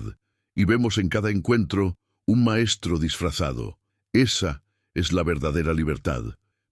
y vemos en cada encuentro un maestro disfrazado. Esa es la verdadera libertad.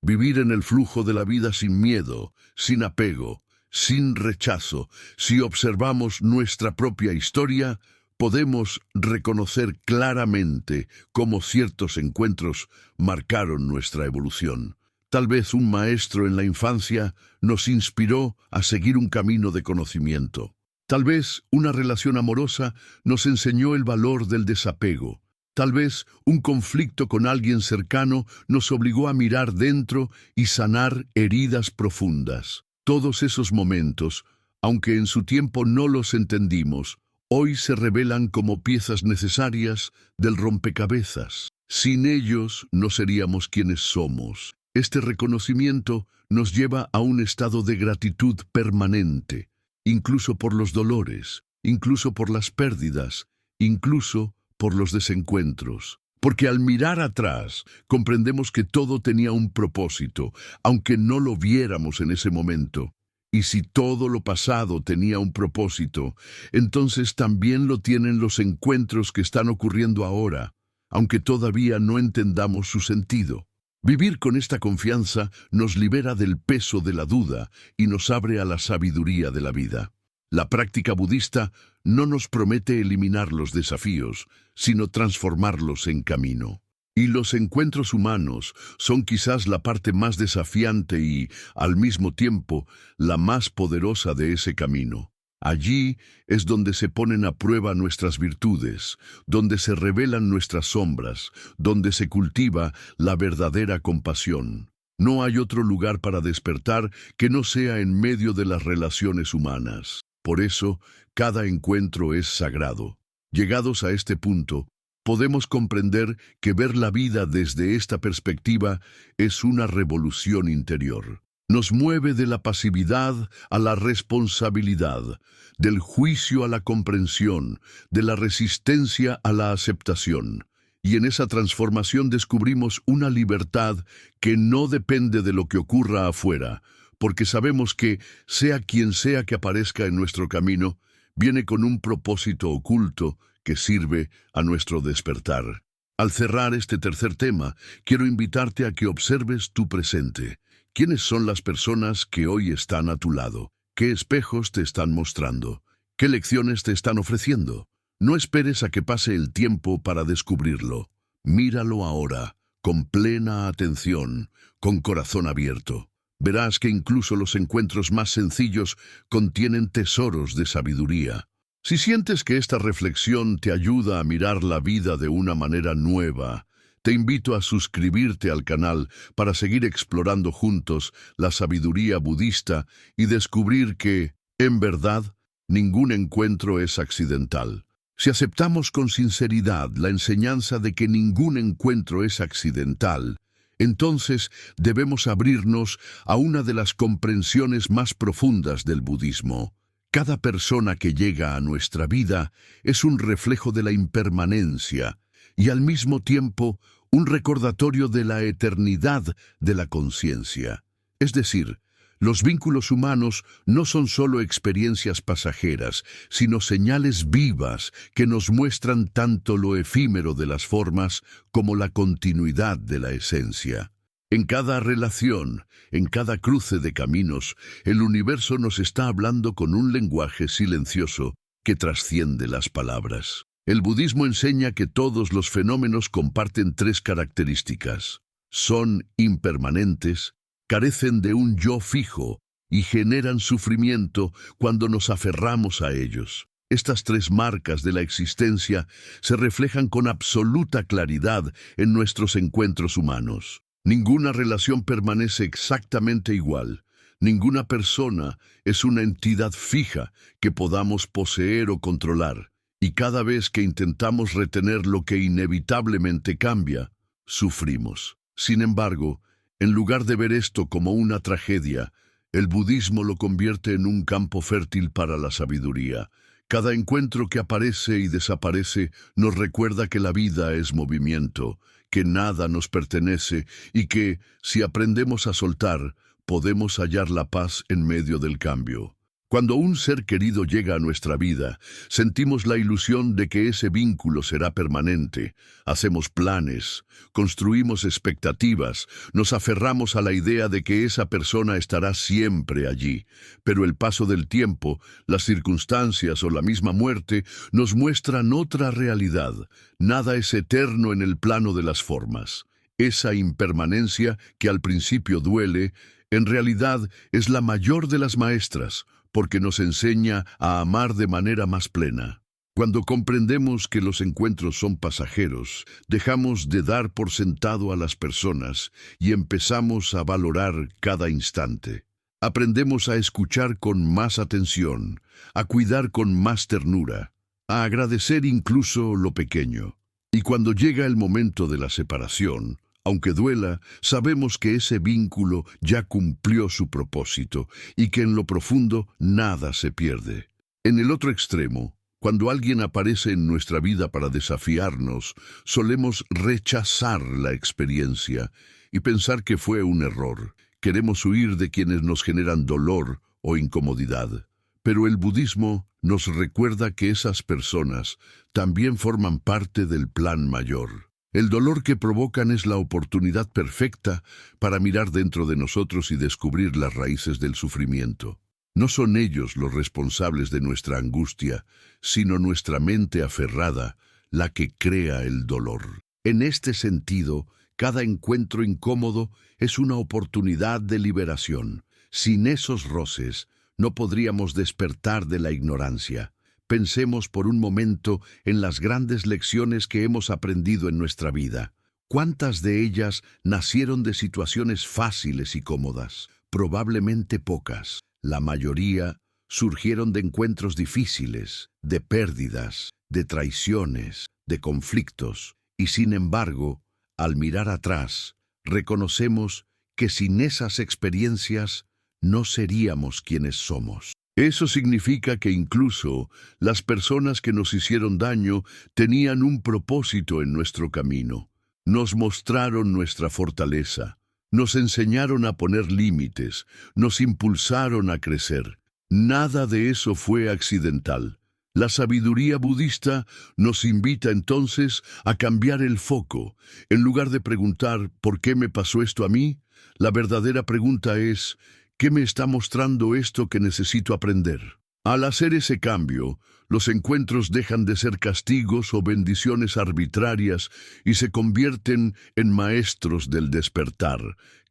Vivir en el flujo de la vida sin miedo, sin apego, sin rechazo. Si observamos nuestra propia historia, podemos reconocer claramente cómo ciertos encuentros marcaron nuestra evolución. Tal vez un maestro en la infancia nos inspiró a seguir un camino de conocimiento. Tal vez una relación amorosa nos enseñó el valor del desapego. Tal vez un conflicto con alguien cercano nos obligó a mirar dentro y sanar heridas profundas. Todos esos momentos, aunque en su tiempo no los entendimos, hoy se revelan como piezas necesarias del rompecabezas. Sin ellos no seríamos quienes somos. Este reconocimiento nos lleva a un estado de gratitud permanente, incluso por los dolores, incluso por las pérdidas, incluso por los desencuentros. Porque al mirar atrás, comprendemos que todo tenía un propósito, aunque no lo viéramos en ese momento. Y si todo lo pasado tenía un propósito, entonces también lo tienen los encuentros que están ocurriendo ahora, aunque todavía no entendamos su sentido. Vivir con esta confianza nos libera del peso de la duda y nos abre a la sabiduría de la vida. La práctica budista no nos promete eliminar los desafíos, sino transformarlos en camino. Y los encuentros humanos son quizás la parte más desafiante y, al mismo tiempo, la más poderosa de ese camino. Allí es donde se ponen a prueba nuestras virtudes, donde se revelan nuestras sombras, donde se cultiva la verdadera compasión. No hay otro lugar para despertar que no sea en medio de las relaciones humanas. Por eso, cada encuentro es sagrado. Llegados a este punto, podemos comprender que ver la vida desde esta perspectiva es una revolución interior. Nos mueve de la pasividad a la responsabilidad, del juicio a la comprensión, de la resistencia a la aceptación. Y en esa transformación descubrimos una libertad que no depende de lo que ocurra afuera, porque sabemos que, sea quien sea que aparezca en nuestro camino, viene con un propósito oculto que sirve a nuestro despertar. Al cerrar este tercer tema, quiero invitarte a que observes tu presente. ¿Quiénes son las personas que hoy están a tu lado? ¿Qué espejos te están mostrando? ¿Qué lecciones te están ofreciendo? No esperes a que pase el tiempo para descubrirlo. Míralo ahora, con plena atención, con corazón abierto. Verás que incluso los encuentros más sencillos contienen tesoros de sabiduría. Si sientes que esta reflexión te ayuda a mirar la vida de una manera nueva, te invito a suscribirte al canal para seguir explorando juntos la sabiduría budista y descubrir que, en verdad, ningún encuentro es accidental. Si aceptamos con sinceridad la enseñanza de que ningún encuentro es accidental, entonces debemos abrirnos a una de las comprensiones más profundas del budismo. Cada persona que llega a nuestra vida es un reflejo de la impermanencia y al mismo tiempo un recordatorio de la eternidad de la conciencia. Es decir, los vínculos humanos no son solo experiencias pasajeras, sino señales vivas que nos muestran tanto lo efímero de las formas como la continuidad de la esencia. En cada relación, en cada cruce de caminos, el universo nos está hablando con un lenguaje silencioso que trasciende las palabras. El budismo enseña que todos los fenómenos comparten tres características. Son impermanentes, carecen de un yo fijo y generan sufrimiento cuando nos aferramos a ellos. Estas tres marcas de la existencia se reflejan con absoluta claridad en nuestros encuentros humanos. Ninguna relación permanece exactamente igual. Ninguna persona es una entidad fija que podamos poseer o controlar. Y cada vez que intentamos retener lo que inevitablemente cambia, sufrimos. Sin embargo, en lugar de ver esto como una tragedia, el budismo lo convierte en un campo fértil para la sabiduría. Cada encuentro que aparece y desaparece nos recuerda que la vida es movimiento, que nada nos pertenece y que, si aprendemos a soltar, podemos hallar la paz en medio del cambio. Cuando un ser querido llega a nuestra vida, sentimos la ilusión de que ese vínculo será permanente. Hacemos planes, construimos expectativas, nos aferramos a la idea de que esa persona estará siempre allí. Pero el paso del tiempo, las circunstancias o la misma muerte nos muestran otra realidad. Nada es eterno en el plano de las formas. Esa impermanencia, que al principio duele, en realidad es la mayor de las maestras, porque nos enseña a amar de manera más plena. Cuando comprendemos que los encuentros son pasajeros, dejamos de dar por sentado a las personas y empezamos a valorar cada instante. Aprendemos a escuchar con más atención, a cuidar con más ternura, a agradecer incluso lo pequeño. Y cuando llega el momento de la separación, aunque duela, sabemos que ese vínculo ya cumplió su propósito y que en lo profundo nada se pierde. En el otro extremo, cuando alguien aparece en nuestra vida para desafiarnos, solemos rechazar la experiencia y pensar que fue un error. Queremos huir de quienes nos generan dolor o incomodidad. Pero el budismo nos recuerda que esas personas también forman parte del plan mayor. El dolor que provocan es la oportunidad perfecta para mirar dentro de nosotros y descubrir las raíces del sufrimiento. No son ellos los responsables de nuestra angustia, sino nuestra mente aferrada, la que crea el dolor. En este sentido, cada encuentro incómodo es una oportunidad de liberación. Sin esos roces, no podríamos despertar de la ignorancia. Pensemos por un momento en las grandes lecciones que hemos aprendido en nuestra vida. ¿Cuántas de ellas nacieron de situaciones fáciles y cómodas? Probablemente pocas. La mayoría surgieron de encuentros difíciles, de pérdidas, de traiciones, de conflictos. Y sin embargo, al mirar atrás, reconocemos que sin esas experiencias no seríamos quienes somos. Eso significa que incluso las personas que nos hicieron daño tenían un propósito en nuestro camino. Nos mostraron nuestra fortaleza, nos enseñaron a poner límites, nos impulsaron a crecer. Nada de eso fue accidental. La sabiduría budista nos invita entonces a cambiar el foco. En lugar de preguntar ¿por qué me pasó esto a mí?, la verdadera pregunta es ¿qué me está mostrando esto que necesito aprender? Al hacer ese cambio, los encuentros dejan de ser castigos o bendiciones arbitrarias y se convierten en maestros del despertar.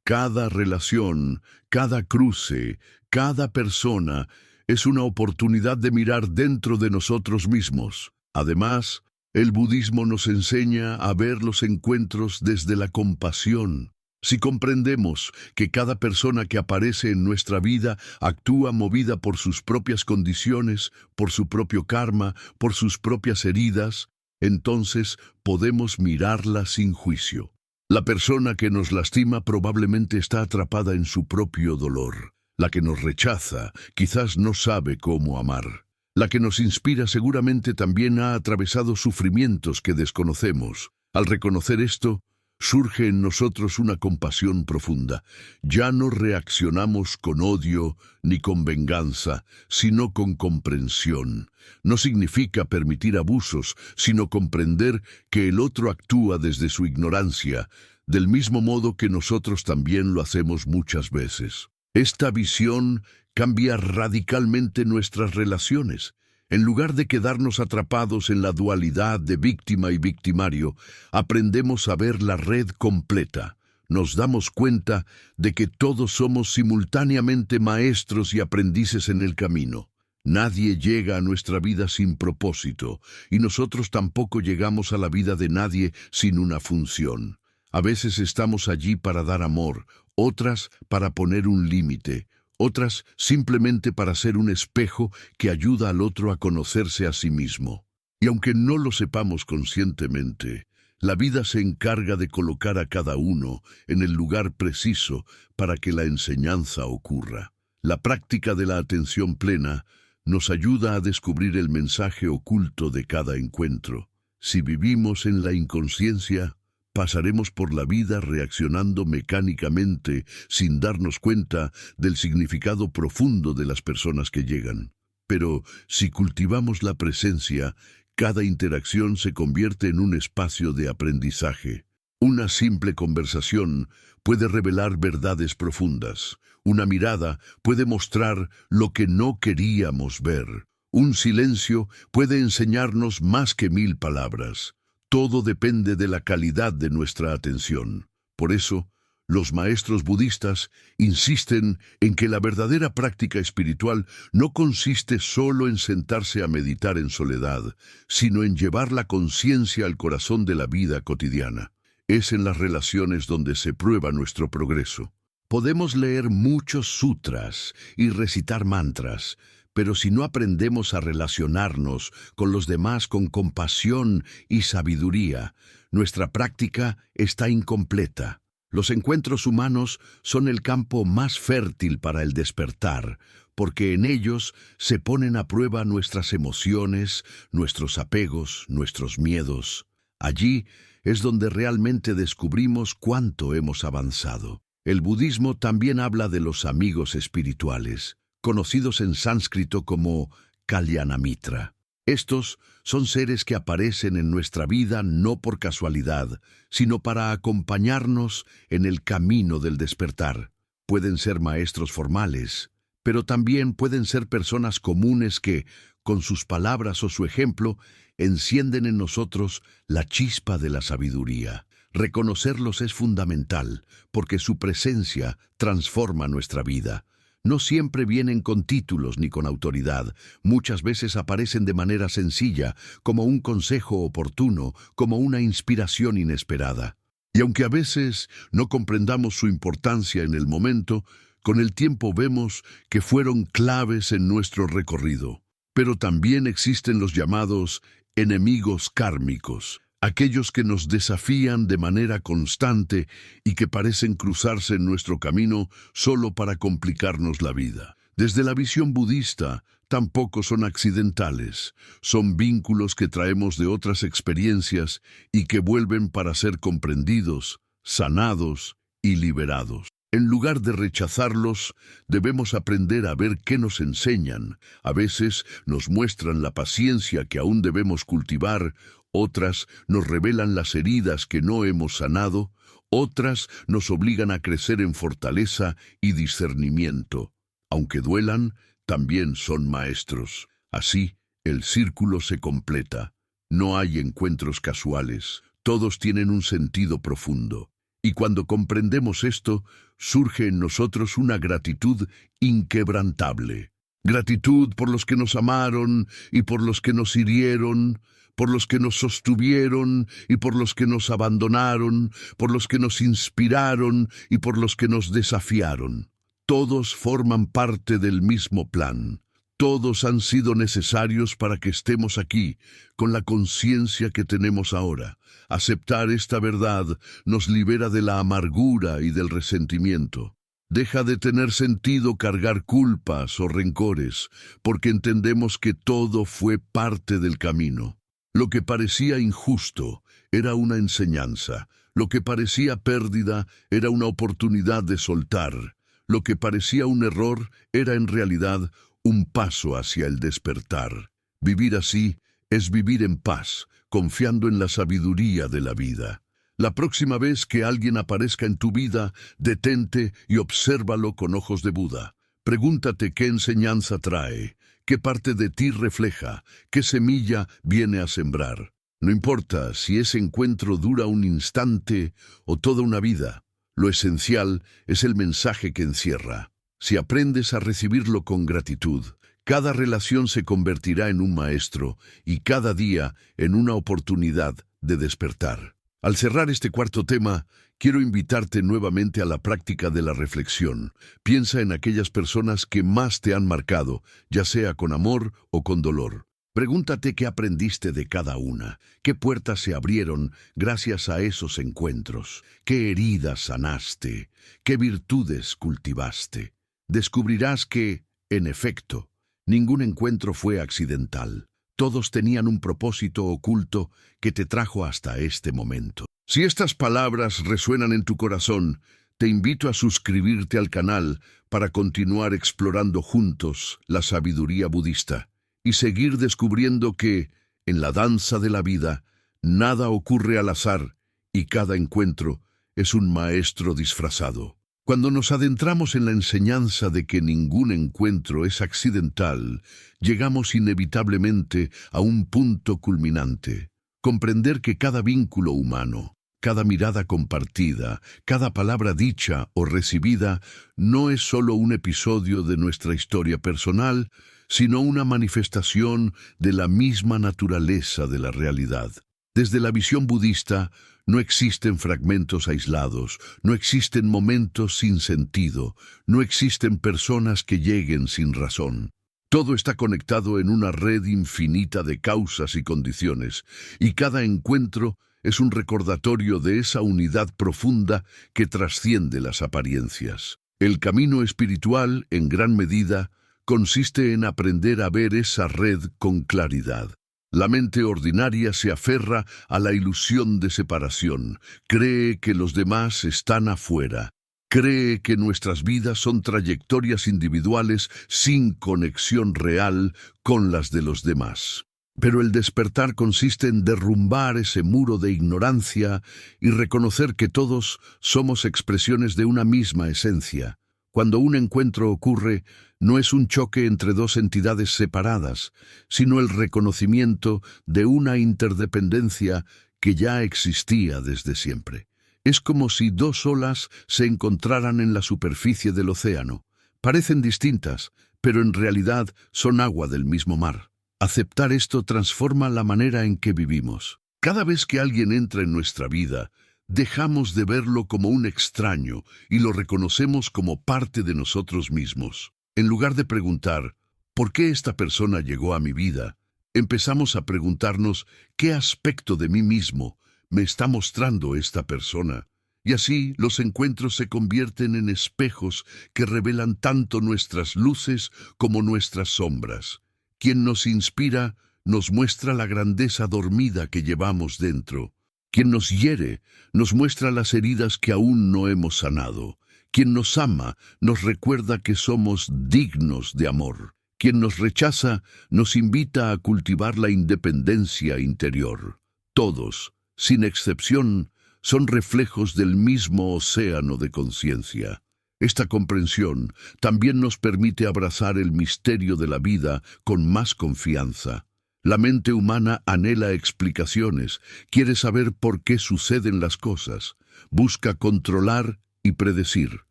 Cada relación, cada cruce, cada persona es una oportunidad de mirar dentro de nosotros mismos. Además, el budismo nos enseña a ver los encuentros desde la compasión. Si comprendemos que cada persona que aparece en nuestra vida actúa movida por sus propias condiciones, por su propio karma, por sus propias heridas, entonces podemos mirarla sin juicio. La persona que nos lastima probablemente está atrapada en su propio dolor. La que nos rechaza quizás no sabe cómo amar. La que nos inspira seguramente también ha atravesado sufrimientos que desconocemos. Al reconocer esto, surge en nosotros una compasión profunda. Ya no reaccionamos con odio ni con venganza, sino con comprensión. No significa permitir abusos, sino comprender que el otro actúa desde su ignorancia, del mismo modo que nosotros también lo hacemos muchas veces. Esta visión cambia radicalmente nuestras relaciones. En lugar de quedarnos atrapados en la dualidad de víctima y victimario, aprendemos a ver la red completa. Nos damos cuenta de que todos somos simultáneamente maestros y aprendices en el camino. Nadie llega a nuestra vida sin propósito, y nosotros tampoco llegamos a la vida de nadie sin una función. A veces estamos allí para dar amor, otras para poner un límite, otras simplemente para ser un espejo que ayuda al otro a conocerse a sí mismo. Y aunque no lo sepamos conscientemente, la vida se encarga de colocar a cada uno en el lugar preciso para que la enseñanza ocurra. La práctica de la atención plena nos ayuda a descubrir el mensaje oculto de cada encuentro. Si vivimos en la inconsciencia, pasaremos por la vida reaccionando mecánicamente sin darnos cuenta del significado profundo de las personas que llegan. Pero si cultivamos la presencia, cada interacción se convierte en un espacio de aprendizaje. Una simple conversación puede revelar verdades profundas. Una mirada puede mostrar lo que no queríamos ver. Un silencio puede enseñarnos más que 1000 palabras. Todo depende de la calidad de nuestra atención. Por eso, los maestros budistas insisten en que la verdadera práctica espiritual no consiste solo en sentarse a meditar en soledad, sino en llevar la conciencia al corazón de la vida cotidiana. Es en las relaciones donde se prueba nuestro progreso. Podemos leer muchos sutras y recitar mantras, pero si no aprendemos a relacionarnos con los demás con compasión y sabiduría, nuestra práctica está incompleta. Los encuentros humanos son el campo más fértil para el despertar, porque en ellos se ponen a prueba nuestras emociones, nuestros apegos, nuestros miedos. Allí es donde realmente descubrimos cuánto hemos avanzado. El budismo también habla de los amigos espirituales, conocidos en sánscrito como Kalyanamitra. Estos son seres que aparecen en nuestra vida no por casualidad, sino para acompañarnos en el camino del despertar. Pueden ser maestros formales, pero también pueden ser personas comunes que, con sus palabras o su ejemplo, encienden en nosotros la chispa de la sabiduría. Reconocerlos es fundamental, porque su presencia transforma nuestra vida. No siempre vienen con títulos ni con autoridad. Muchas veces aparecen de manera sencilla, como un consejo oportuno, como una inspiración inesperada. Y aunque a veces no comprendamos su importancia en el momento, con el tiempo vemos que fueron claves en nuestro recorrido. Pero también existen los llamados enemigos kármicos, aquellos que nos desafían de manera constante y que parecen cruzarse en nuestro camino solo para complicarnos la vida. Desde la visión budista, tampoco son accidentales. Son vínculos que traemos de otras experiencias y que vuelven para ser comprendidos, sanados y liberados. En lugar de rechazarlos, debemos aprender a ver qué nos enseñan. A veces nos muestran la paciencia que aún debemos cultivar, otras nos revelan las heridas que no hemos sanado, otras nos obligan a crecer en fortaleza y discernimiento. Aunque duelan, también son maestros. Así, el círculo se completa. No hay encuentros casuales, todos tienen un sentido profundo. Y cuando comprendemos esto, surge en nosotros una gratitud inquebrantable. Gratitud por los que nos amaron y por los que nos hirieron, por los que nos sostuvieron y por los que nos abandonaron, por los que nos inspiraron y por los que nos desafiaron. Todos forman parte del mismo plan. Todos han sido necesarios para que estemos aquí, con la conciencia que tenemos ahora. Aceptar esta verdad nos libera de la amargura y del resentimiento. Deja de tener sentido cargar culpas o rencores, porque entendemos que todo fue parte del camino. Lo que parecía injusto era una enseñanza. Lo que parecía pérdida era una oportunidad de soltar. Lo que parecía un error era en realidad un paso hacia el despertar. Vivir así es vivir en paz, confiando en la sabiduría de la vida. La próxima vez que alguien aparezca en tu vida, detente y obsérvalo con ojos de Buda. Pregúntate qué enseñanza trae, qué parte de ti refleja, qué semilla viene a sembrar. No importa si ese encuentro dura un instante o toda una vida, lo esencial es el mensaje que encierra. Si aprendes a recibirlo con gratitud, cada relación se convertirá en un maestro y cada día en una oportunidad de despertar. Al cerrar este cuarto tema, quiero invitarte nuevamente a la práctica de la reflexión. Piensa en aquellas personas que más te han marcado, ya sea con amor o con dolor. Pregúntate qué aprendiste de cada una, qué puertas se abrieron gracias a esos encuentros, qué heridas sanaste, qué virtudes cultivaste. Descubrirás que, en efecto, Ningún encuentro fue accidental. Todos tenían un propósito oculto que te trajo hasta este momento. Si estas palabras resuenan en tu corazón, te invito a suscribirte al canal para continuar explorando juntos la sabiduría budista y seguir descubriendo que, en la danza de la vida, nada ocurre al azar y cada encuentro es un maestro disfrazado. Cuando nos adentramos en la enseñanza de que ningún encuentro es accidental, llegamos inevitablemente a un punto culminante. Comprender que cada vínculo humano, cada mirada compartida, cada palabra dicha o recibida, no es solo un episodio de nuestra historia personal, sino una manifestación de la misma naturaleza de la realidad. Desde la visión budista, no existen fragmentos aislados, no existen momentos sin sentido, no existen personas que lleguen sin razón. Todo está conectado en una red infinita de causas y condiciones, y cada encuentro es un recordatorio de esa unidad profunda que trasciende las apariencias. El camino espiritual, en gran medida, consiste en aprender a ver esa red con claridad. La mente ordinaria se aferra a la ilusión de separación, cree que los demás están afuera, cree que nuestras vidas son trayectorias individuales sin conexión real con las de los demás. Pero el despertar consiste en derrumbar ese muro de ignorancia y reconocer que todos somos expresiones de una misma esencia. Cuando un encuentro ocurre, no es un choque entre dos entidades separadas, sino el reconocimiento de una interdependencia que ya existía desde siempre. Es como si dos olas se encontraran en la superficie del océano. Parecen distintas, pero en realidad son agua del mismo mar. Aceptar esto transforma la manera en que vivimos. Cada vez que alguien entra en nuestra vida, dejamos de verlo como un extraño y lo reconocemos como parte de nosotros mismos. En lugar de preguntar, ¿por qué esta persona llegó a mi vida?, empezamos a preguntarnos, ¿qué aspecto de mí mismo me está mostrando esta persona? Y así los encuentros se convierten en espejos que revelan tanto nuestras luces como nuestras sombras. Quien nos inspira nos muestra la grandeza dormida que llevamos dentro. Quien nos hiere nos muestra las heridas que aún no hemos sanado. Quien nos ama nos recuerda que somos dignos de amor. Quien nos rechaza nos invita a cultivar la independencia interior. Todos, sin excepción, son reflejos del mismo océano de conciencia. Esta comprensión también nos permite abrazar el misterio de la vida con más confianza. La mente humana anhela explicaciones, quiere saber por qué suceden las cosas, busca controlar y predecir.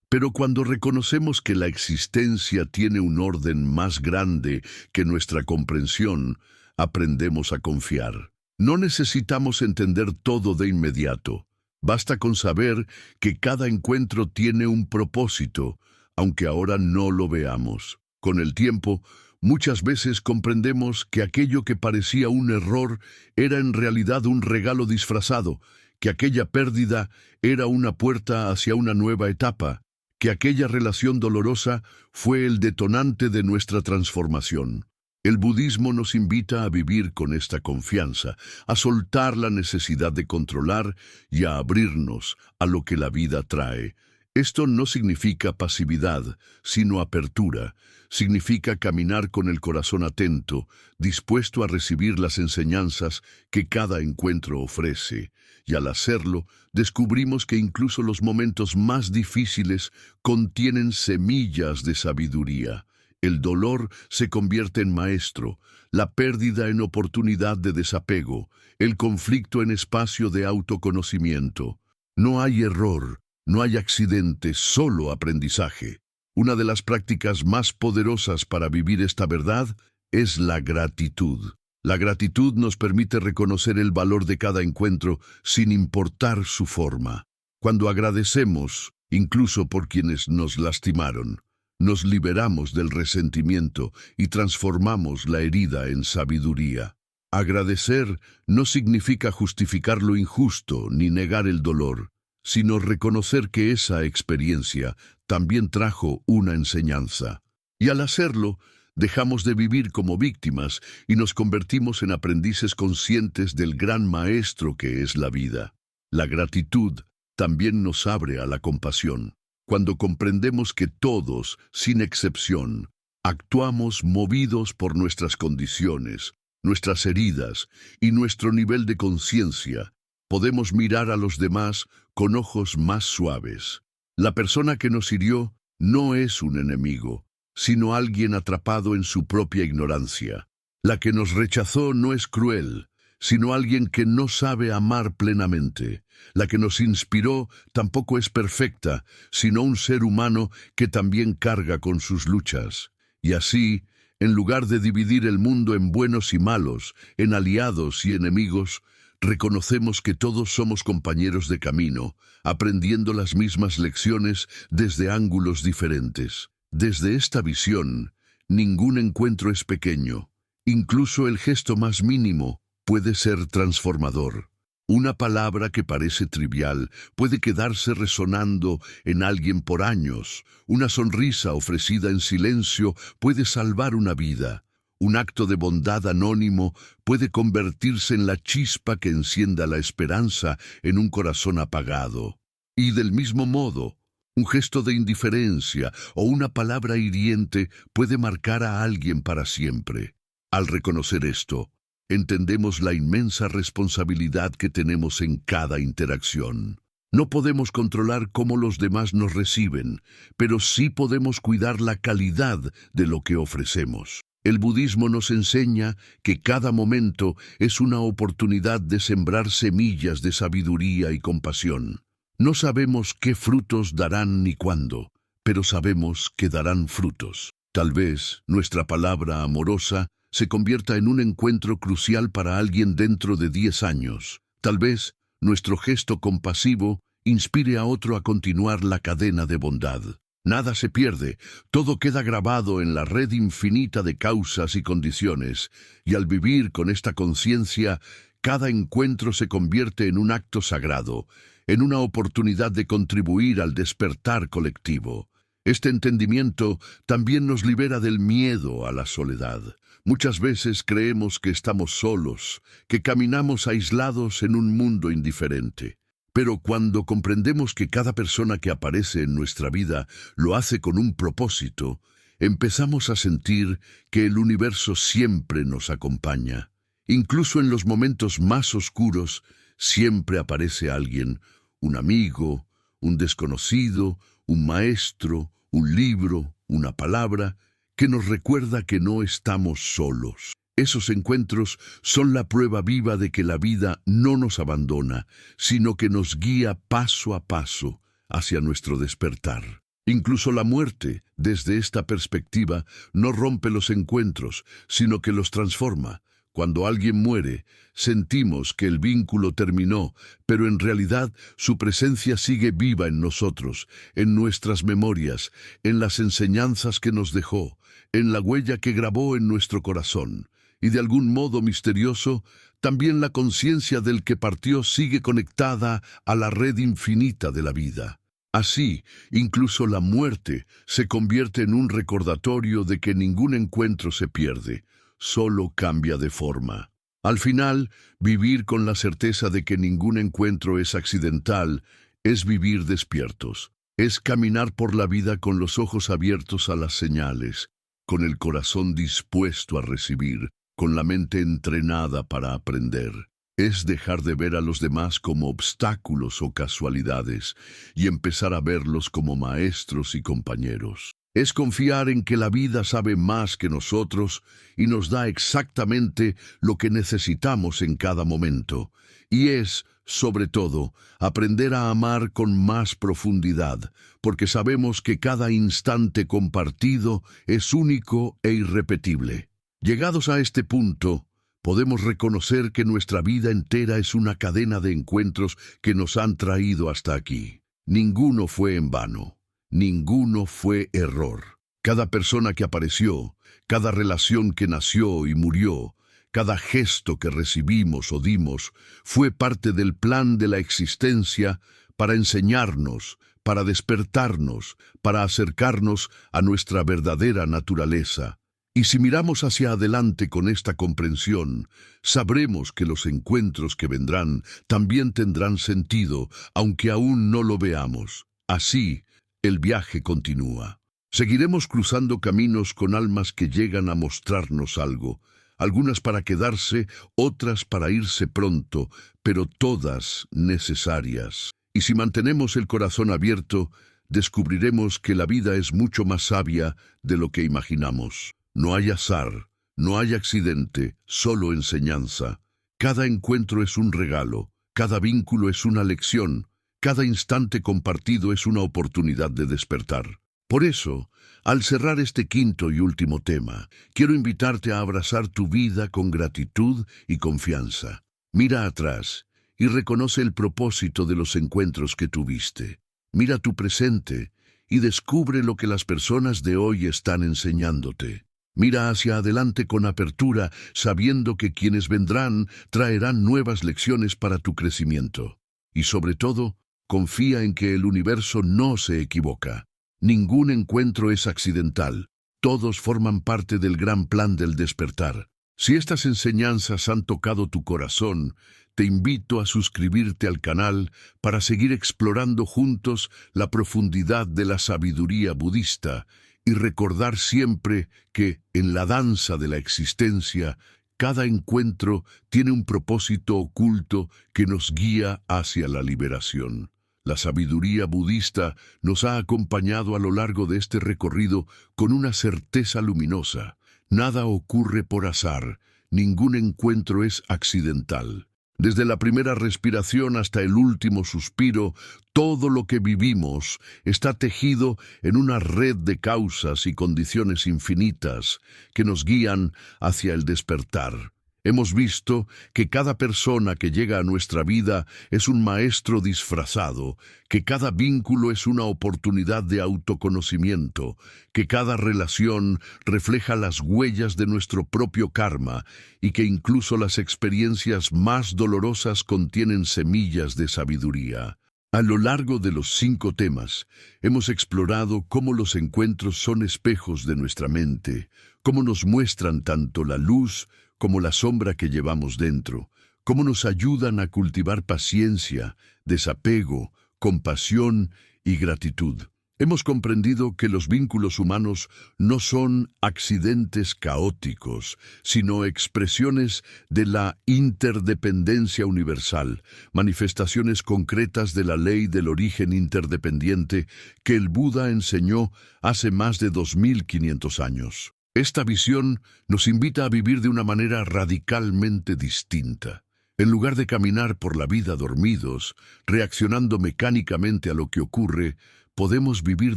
Pero cuando reconocemos que la existencia tiene un orden más grande que nuestra comprensión, aprendemos a confiar. No necesitamos entender todo de inmediato. Basta con saber que cada encuentro tiene un propósito, aunque ahora no lo veamos. Con el tiempo, muchas veces comprendemos que aquello que parecía un error era en realidad un regalo disfrazado, que aquella pérdida era una puerta hacia una nueva etapa, que aquella relación dolorosa fue el detonante de nuestra transformación. El budismo nos invita a vivir con esta confianza, a soltar la necesidad de controlar y a abrirnos a lo que la vida trae. Esto no significa pasividad, sino apertura. Significa caminar con el corazón atento, dispuesto a recibir las enseñanzas que cada encuentro ofrece. Y al hacerlo, descubrimos que incluso los momentos más difíciles contienen semillas de sabiduría. El dolor se convierte en maestro, la pérdida en oportunidad de desapego, el conflicto en espacio de autoconocimiento. No hay error, no hay accidente, solo aprendizaje. Una de las prácticas más poderosas para vivir esta verdad es la gratitud. La gratitud nos permite reconocer el valor de cada encuentro sin importar su forma. Cuando agradecemos, incluso por quienes nos lastimaron, nos liberamos del resentimiento y transformamos la herida en sabiduría. Agradecer no significa justificar lo injusto ni negar el dolor, sino reconocer que esa experiencia también trajo una enseñanza. Y al hacerlo, Dejamos de vivir como víctimas y nos convertimos en aprendices conscientes del gran maestro que es la vida. La gratitud también nos abre a la compasión. Cuando comprendemos que todos, sin excepción, actuamos movidos por nuestras condiciones, nuestras heridas y nuestro nivel de conciencia, podemos mirar a los demás con ojos más suaves. La persona que nos hirió no es un enemigo, sino alguien atrapado en su propia ignorancia. La que nos rechazó no es cruel, sino alguien que no sabe amar plenamente. La que nos inspiró tampoco es perfecta, sino un ser humano que también carga con sus luchas. Y así, en lugar de dividir el mundo en buenos y malos, en aliados y enemigos, reconocemos que todos somos compañeros de camino, aprendiendo las mismas lecciones desde ángulos diferentes. Desde esta visión, ningún encuentro es pequeño. Incluso el gesto más mínimo puede ser transformador. Una palabra que parece trivial puede quedarse resonando en alguien por años. Una sonrisa ofrecida en silencio puede salvar una vida. Un acto de bondad anónimo puede convertirse en la chispa que encienda la esperanza en un corazón apagado. Y del mismo modo, un gesto de indiferencia o una palabra hiriente puede marcar a alguien para siempre. Al reconocer esto, entendemos la inmensa responsabilidad que tenemos en cada interacción. No podemos controlar cómo los demás nos reciben, pero sí podemos cuidar la calidad de lo que ofrecemos. El budismo nos enseña que cada momento es una oportunidad de sembrar semillas de sabiduría y compasión. No sabemos qué frutos darán ni cuándo, pero sabemos que darán frutos. Tal vez nuestra palabra amorosa se convierta en un encuentro crucial para alguien dentro de 10 años. Tal vez nuestro gesto compasivo inspire a otro a continuar la cadena de bondad. Nada se pierde, todo queda grabado en la red infinita de causas y condiciones, y al vivir con esta conciencia, cada encuentro se convierte en un acto sagrado, en una oportunidad de contribuir al despertar colectivo. Este entendimiento también nos libera del miedo a la soledad. Muchas veces creemos que estamos solos, que caminamos aislados en un mundo indiferente. Pero cuando comprendemos que cada persona que aparece en nuestra vida lo hace con un propósito, empezamos a sentir que el universo siempre nos acompaña. Incluso en los momentos más oscuros, siempre aparece alguien, un amigo, un desconocido, un maestro, un libro, una palabra, que nos recuerda que no estamos solos. Esos encuentros son la prueba viva de que la vida no nos abandona, sino que nos guía paso a paso hacia nuestro despertar. Incluso la muerte, desde esta perspectiva, no rompe los encuentros, sino que los transforma. Cuando alguien muere, sentimos que el vínculo terminó, pero en realidad su presencia sigue viva en nosotros, en nuestras memorias, en las enseñanzas que nos dejó, en la huella que grabó en nuestro corazón. Y de algún modo misterioso, también la conciencia del que partió sigue conectada a la red infinita de la vida. Así, incluso la muerte se convierte en un recordatorio de que ningún encuentro se pierde, solo cambia de forma. Al final, vivir con la certeza de que ningún encuentro es accidental es vivir despiertos, es caminar por la vida con los ojos abiertos a las señales, con el corazón dispuesto a recibir, con la mente entrenada para aprender. Es dejar de ver a los demás como obstáculos o casualidades y empezar a verlos como maestros y compañeros. Es confiar en que la vida sabe más que nosotros y nos da exactamente lo que necesitamos en cada momento. Y es, sobre todo, aprender a amar con más profundidad, porque sabemos que cada instante compartido es único e irrepetible. Llegados a este punto, podemos reconocer que nuestra vida entera es una cadena de encuentros que nos han traído hasta aquí. Ninguno fue en vano, ninguno fue error. Cada persona que apareció, cada relación que nació y murió, cada gesto que recibimos o dimos, fue parte del plan de la existencia para enseñarnos, para despertarnos, para acercarnos a nuestra verdadera naturaleza. Y si miramos hacia adelante con esta comprensión, sabremos que los encuentros que vendrán también tendrán sentido, aunque aún no lo veamos. Así, el viaje continúa. Seguiremos cruzando caminos con almas que llegan a mostrarnos algo, algunas para quedarse, otras para irse pronto, pero todas necesarias. Y si mantenemos el corazón abierto, descubriremos que la vida es mucho más sabia de lo que imaginamos. No hay azar, no hay accidente, solo enseñanza. Cada encuentro es un regalo, cada vínculo es una lección, cada instante compartido es una oportunidad de despertar. Por eso, al cerrar este quinto y último tema, quiero invitarte a abrazar tu vida con gratitud y confianza. Mira atrás y reconoce el propósito de los encuentros que tuviste. Mira tu presente y descubre lo que las personas de hoy están enseñándote. Mira hacia adelante con apertura, sabiendo que quienes vendrán traerán nuevas lecciones para tu crecimiento. Y sobre todo, confía en que el universo no se equivoca. Ningún encuentro es accidental. Todos forman parte del gran plan del despertar. Si estas enseñanzas han tocado tu corazón, te invito a suscribirte al canal para seguir explorando juntos la profundidad de la sabiduría budista y recordar siempre que, en la danza de la existencia, cada encuentro tiene un propósito oculto que nos guía hacia la liberación. La sabiduría budista nos ha acompañado a lo largo de este recorrido con una certeza luminosa. Nada ocurre por azar, ningún encuentro es accidental. Desde la primera respiración hasta el último suspiro, todo lo que vivimos está tejido en una red de causas y condiciones infinitas que nos guían hacia el despertar. Hemos visto que cada persona que llega a nuestra vida es un maestro disfrazado, que cada vínculo es una oportunidad de autoconocimiento, que cada relación refleja las huellas de nuestro propio karma y que incluso las experiencias más dolorosas contienen semillas de sabiduría. A lo largo de los 5 temas, hemos explorado cómo los encuentros son espejos de nuestra mente, cómo nos muestran tanto la luz como la sombra que llevamos dentro, cómo nos ayudan a cultivar paciencia, desapego, compasión y gratitud. Hemos comprendido que los vínculos humanos no son accidentes caóticos, sino expresiones de la interdependencia universal, manifestaciones concretas de la ley del origen interdependiente que el Buda enseñó hace más de 2500 años. Esta visión nos invita a vivir de una manera radicalmente distinta. En lugar de caminar por la vida dormidos, reaccionando mecánicamente a lo que ocurre, podemos vivir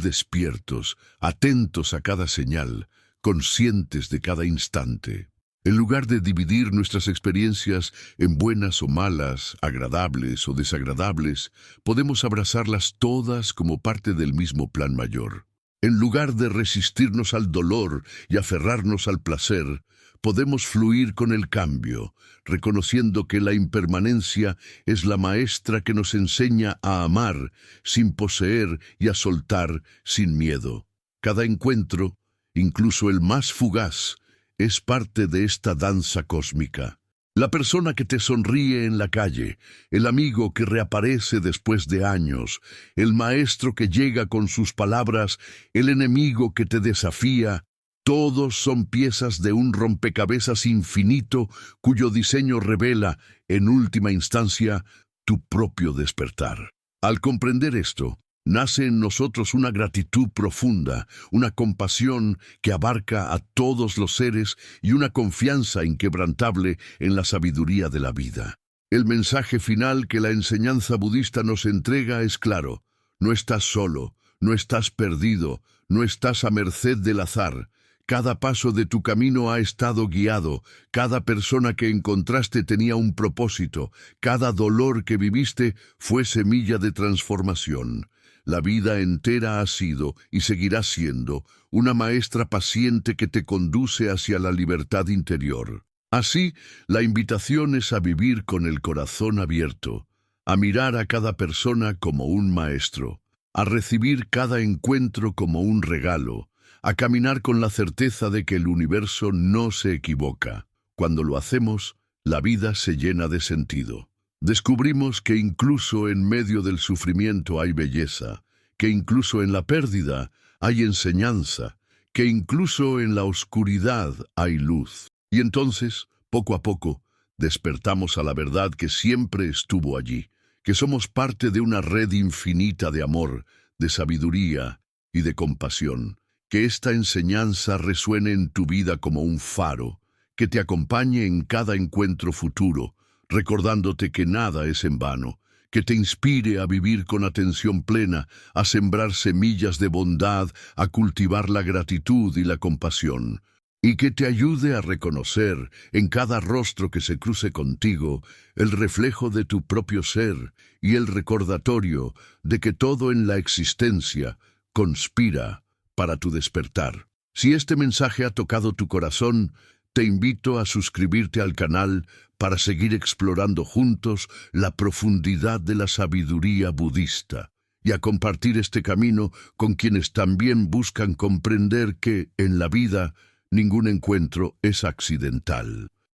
despiertos, atentos a cada señal, conscientes de cada instante. En lugar de dividir nuestras experiencias en buenas o malas, agradables o desagradables, podemos abrazarlas todas como parte del mismo plan mayor. En lugar de resistirnos al dolor y aferrarnos al placer, podemos fluir con el cambio, reconociendo que la impermanencia es la maestra que nos enseña a amar sin poseer y a soltar sin miedo. Cada encuentro, incluso el más fugaz, es parte de esta danza cósmica. La persona que te sonríe en la calle, el amigo que reaparece después de años, el maestro que llega con sus palabras, el enemigo que te desafía, todos son piezas de un rompecabezas infinito cuyo diseño revela, en última instancia, tu propio despertar. Al comprender esto, nace en nosotros una gratitud profunda, una compasión que abarca a todos los seres y una confianza inquebrantable en la sabiduría de la vida. El mensaje final que la enseñanza budista nos entrega es claro: no estás solo, no estás perdido, no estás a merced del azar. Cada paso de tu camino ha estado guiado, cada persona que encontraste tenía un propósito, cada dolor que viviste fue semilla de transformación. La vida entera ha sido, y seguirá siendo, una maestra paciente que te conduce hacia la libertad interior. Así, la invitación es a vivir con el corazón abierto, a mirar a cada persona como un maestro, a recibir cada encuentro como un regalo, a caminar con la certeza de que el universo no se equivoca. Cuando lo hacemos, la vida se llena de sentido. Descubrimos que incluso en medio del sufrimiento hay belleza, que incluso en la pérdida hay enseñanza, que incluso en la oscuridad hay luz. Y entonces, poco a poco, despertamos a la verdad que siempre estuvo allí, que somos parte de una red infinita de amor, de sabiduría y de compasión. Que esta enseñanza resuene en tu vida como un faro, que te acompañe en cada encuentro futuro, recordándote que nada es en vano, que te inspire a vivir con atención plena, a sembrar semillas de bondad, a cultivar la gratitud y la compasión, y que te ayude a reconocer en cada rostro que se cruce contigo el reflejo de tu propio ser y el recordatorio de que todo en la existencia conspira para tu despertar. Si este mensaje ha tocado tu corazón, te invito a suscribirte al canal para seguir explorando juntos la profundidad de la sabiduría budista y a compartir este camino con quienes también buscan comprender que, en la vida, ningún encuentro es accidental.